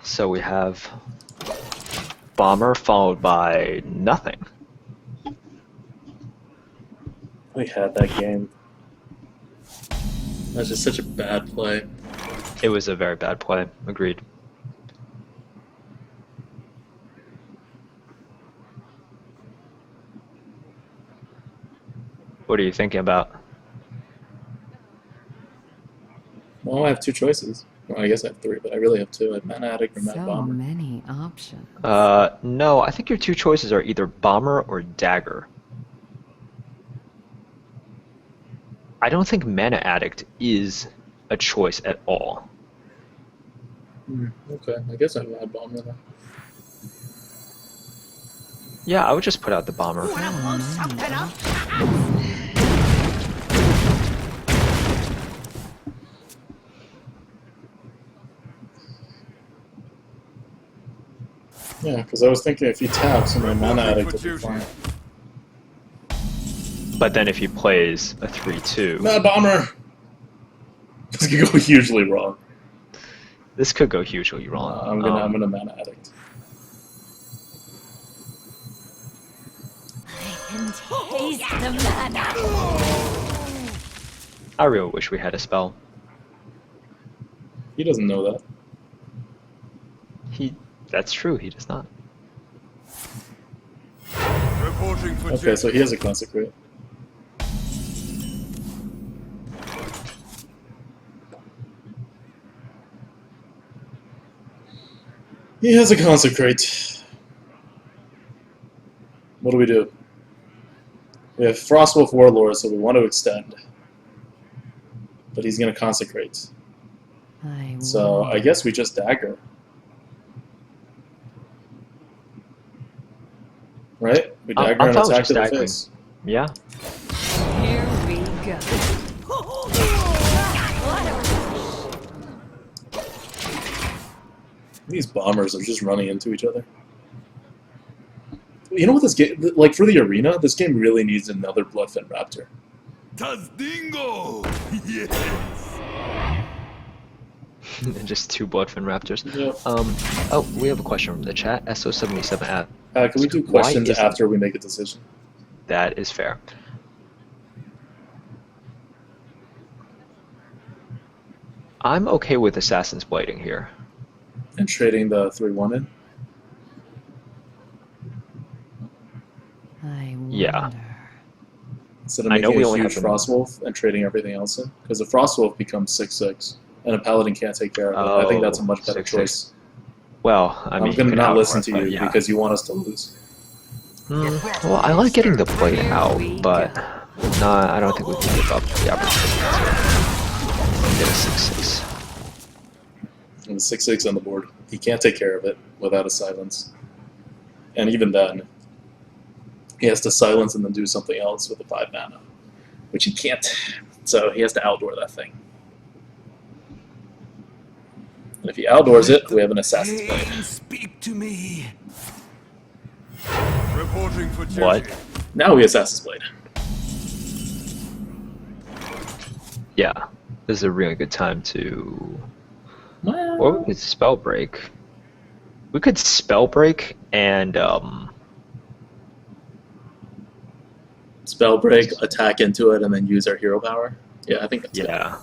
So we have Bomber followed by nothing. We had that game. That's just such a bad play. It was a very bad play, agreed. What are you thinking about? Well, I have 2 choices. Well, I guess I have 3, but I really have 2. I have Mana Addict or Mad So Bomber. many options. No, I think your 2 choices are either Bomber or Dagger. I don't think Mana Addict is a choice at all. Okay, I guess I have Mad Bomber then. Yeah, I would just put out the Bomber. Wanna blow something up? Yeah, because I was thinking if he taps, my Mana Addict would be fine. But then if he plays a 3-2, Mad Bomber! This could go hugely wrong. this could go hugely wrong. I'm gonna Mana Addict. I can taste the mana. I really wish we had a spell. He doesn't know that. That's true, he does not. Reporting for Okay, so he has a Consecrate. He has a Consecrate. What do we do? We have Frostwolf Warlord, so we want to extend. But he's going to Consecrate. So I guess we just Dagger. Right? We I'm Dagger and fine with attack just to the daggering. face. Yeah. Here we go. These bombers are just running into each other. You know what this game, like for the arena, this game really needs another Bloodfin Raptor. Tazdingo! Yes! Just 2 Bloodfin Raptors. Yep. Oh, we have a question from the chat. SO77 at. Can we do Why questions isn't- after we make a decision? That is fair. I'm okay with Assassin's Blading here. And trading the 3/1 in. I wonder. Yeah. Instead of I know making we a only huge have the- Frostwolf and trading everything else in. Because the Frostwolf becomes 6/6, and a Paladin can't take care of it. I think that's a much better 6/6. choice. Well, I mean, I'm going to you could not outroar listen it, to but you yeah. because you want us to lose. Well, I like getting the plate Here out, we but go. I don't think we can give up the opportunity to get a 6/6. And 6/6 on the board. He can't take care of it without a silence. And even then, he has to silence and then do something else with the 5 mana, which he can't. So he has to outdoor that thing. And if he outdoors it, we have an Assassin's Blade. Pain speak to me. Reporting for duty. What? Now we Assassin's Blade. Yeah, this is a really good time to. Well, Or we could spell break. We could spell break and spell break, attack into it, and then use our hero power. Yeah, I think that's good. yeah.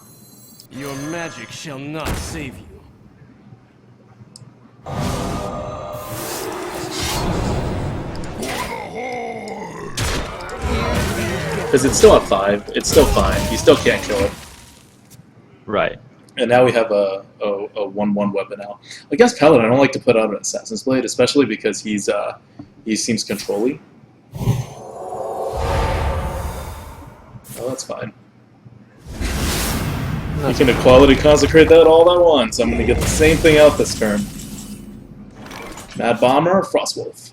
Your magic shall not save you. Because it's still at 5. It's still fine. You still can't kill it. Right. And now we have a 1/1 weapon out. I guess Paladin, I don't like to put out an Assassin's Blade, especially because he seems control-y. Oh, that's fine. You can equality consecrate that all at once. I'm going to get the same thing out this turn. Mad Bomber, Frostwolf.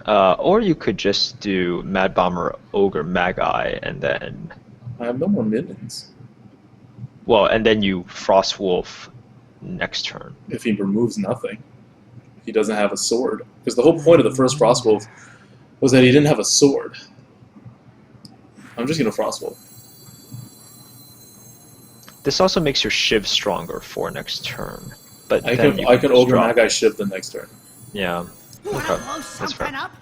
Or you could just do Mad Bomber, Ogre, Magi, and then I have no more minions. and then you Frostwolf next turn. If he removes nothing. He doesn't have a sword. Because the whole point of the first Frostwolf was that he didn't have a sword. I'm just going to Frostwolf. This also makes your Shiv stronger for next turn. But I then could you I could just Ogre drop- Magi Shiv the next turn. Yeah. Okay. That's fair. up?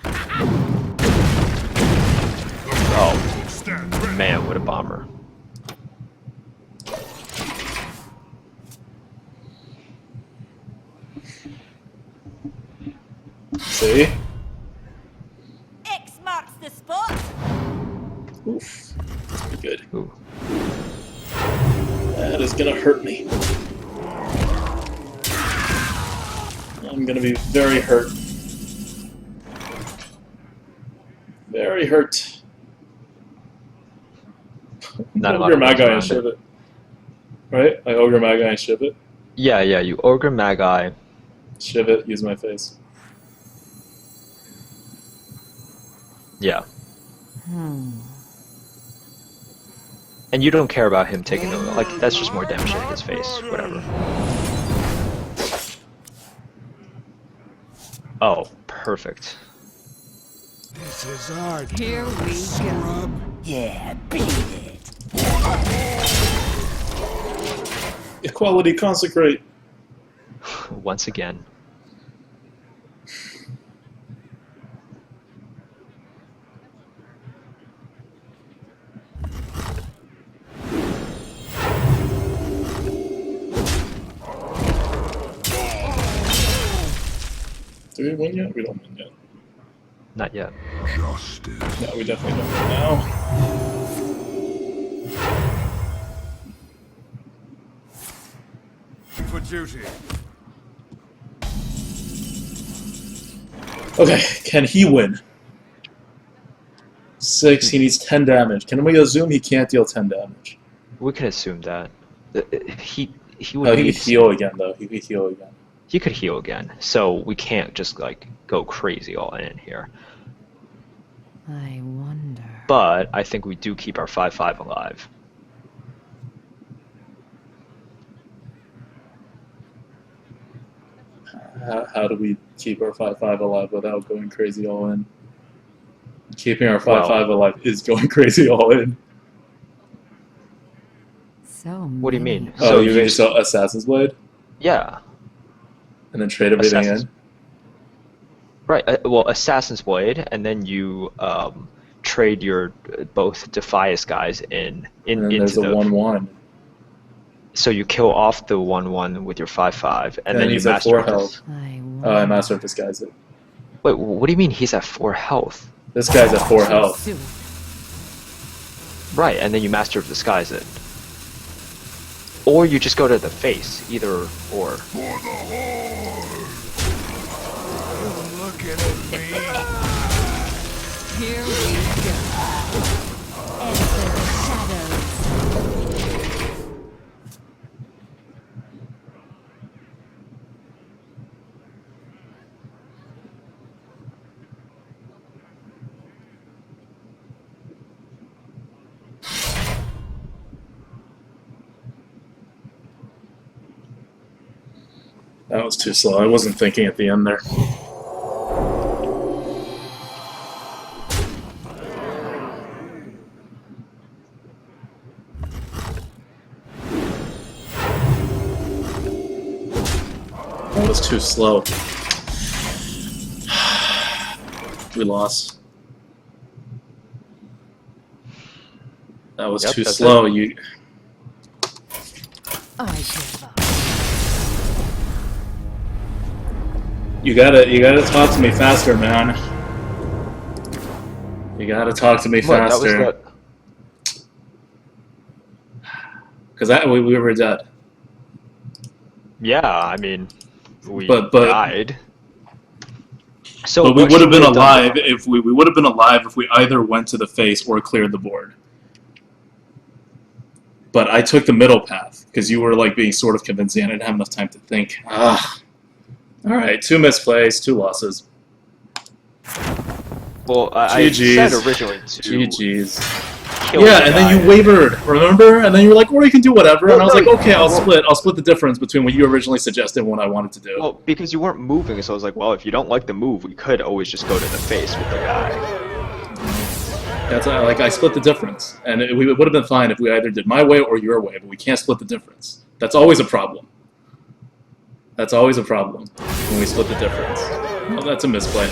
Oh Stand ready. man, what a bomber. See? X marks the spot. Oof. That's pretty good. Ooh. That is going to hurt me. I'm going to be very hurt. Very hurt. Not a lot Ogre of ways Magi around and Shiv it. Right? I Ogre Magi and Shiv it. Yeah, you Ogre Magi. Shiv it, use my face. Yeah. Hmm. And you don't care about him taking over. Like, that's just more damage to his face. Whatever. Oh, perfect. This is our Here we go. scrub. Yeah, beat it. Equality consecrate. Once again. Do we win yet? We don't win yet. Not yet. Justice. No, we definitely don't win now. For duty. Okay, can he win? 6, he needs 10 damage. Can we assume he can't deal 10 damage? We can assume that. He would No, he need could heal again, though. He could heal again. He could heal again, so we can't just like go crazy all in here. I wonder. But I think we do keep our 5/5 alive. How do we keep our 5/5 alive without going crazy all in? Keeping our 5/5 alive is going crazy all in. So What do you many. mean? Oh, So you you mean just- so Assassin's Blade? Yeah. And then trade everything Assassin's- in? Right. Well, Assassin's Blade, and then you trade your both Defias guys And then into there's a the 1/1. So you kill off the 1/1 with your 5/5, and then you he's at master 4 this. health. I I wonder. Master of Disguise it. Wait, what do you mean he's at 4 health? This guy's at 4 health. Soon. Right, and then you master of disguise it. Or you just go to the face, either or. For the Horde! You're looking at me. Here we go. Enter the shadows. That was too slow. I wasn't thinking at the end there. That was too slow. We lost. That was Yep, too that's slow. You. I give up. You gotta talk to me faster, man. You gotta talk to me What, that was faster. Because we were dead. Yeah, I mean, we But- died. So But we what would have should been have done- alive if we would have been alive if we either went to the face or cleared the board. But I took the middle path because you were like being sort of convincing. I didn't have enough time to think. Ah. All right, 2 misplays, 2 losses. Well, I GGs. said originally to GG's. kill Yeah, the and then guy. you wavered, remember? And then you were like, or you can do whatever. Well, And I was no, like, okay, I'll well- split the difference between what you originally suggested and what I wanted to do. Well, because you weren't moving, so I was like, well, if you don't like the move, we could always just go to the face with the guy. That's like I split the difference, and it would have been fine if we either did my way or your way, but we can't split the difference. That's always a problem. That's always a problem when we split the difference. Well, that's a misplay.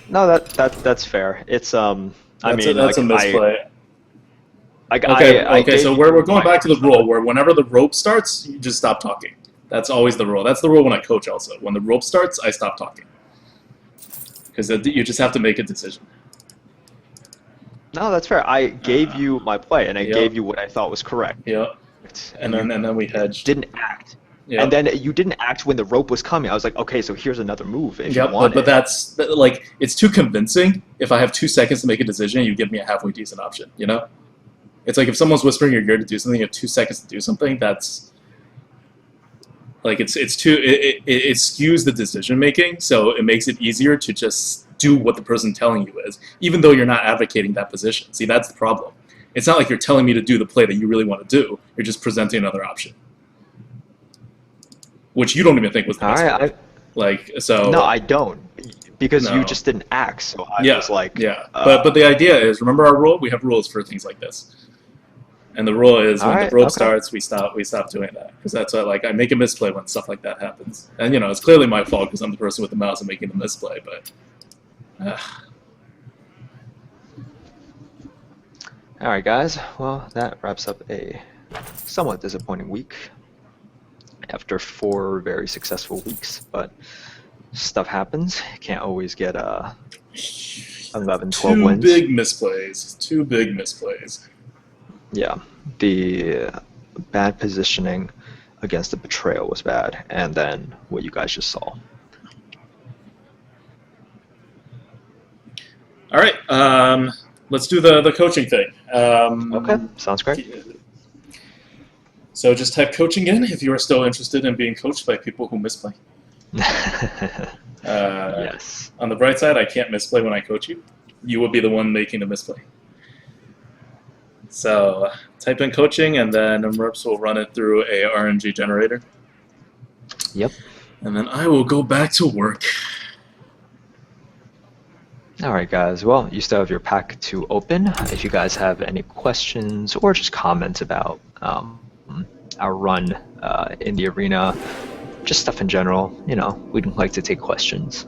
No, that's fair. It's I That's mean, that's like, a misplay. I Okay, gave so you we're going my- back to the rule where whenever the rope starts, you just stop talking. That's always the rule. That's the rule when I coach also. When the rope starts, I stop talking. Because you just have to make a decision. No, that's fair. I gave you my play, and I Yep. gave you what I thought was correct. Yeah. And then we you hedged. didn't act. Yeah. And then you didn't act when the rope was coming. I was like, okay, so here's another move if Yep, you want but it. that's like it's too convincing. If I have 2 seconds to make a decision, you give me a halfway decent option. You know, it's like if someone's whispering your ear to do something, you have 2 seconds to do something. That's like it skews the decision making, so it makes it easier to just do what the person telling you is, even though you're not advocating that position. See, that's the problem. It's not like you're telling me to do the play that you really want to do. You're just presenting another option, which you don't even think was the All best right, play. So no, I don't, because No. you just didn't act. So I yeah, was like, yeah. But the idea is, remember our rule? We have rules for things like this, and the rule is when Alright, the rope okay. starts, we stop doing that because that's what, like I make a misplay when stuff like that happens, and it's clearly my fault because I'm the person with the mouse and making the misplay. But all right, guys. Well, that wraps up a somewhat disappointing week after 4 very successful weeks, but stuff happens. Can't always get 11, 12 two wins. big misplays. 2 big misplays. Yeah, the bad positioning against the betrayal was bad, and then what you guys just saw. All right, let's do the coaching thing. Okay, sounds great. So just type coaching in if you are still interested in being coached by people who misplay. Yes. On the bright side, I can't misplay when I coach you. You will be the one making the misplay. So type in coaching, and then Merps will run it through a RNG generator. Yep. And then I will go back to work. All right, guys. Well, you still have your pack to open. If you guys have any questions or just comments about our run in the arena, just stuff in general, we'd like to take questions.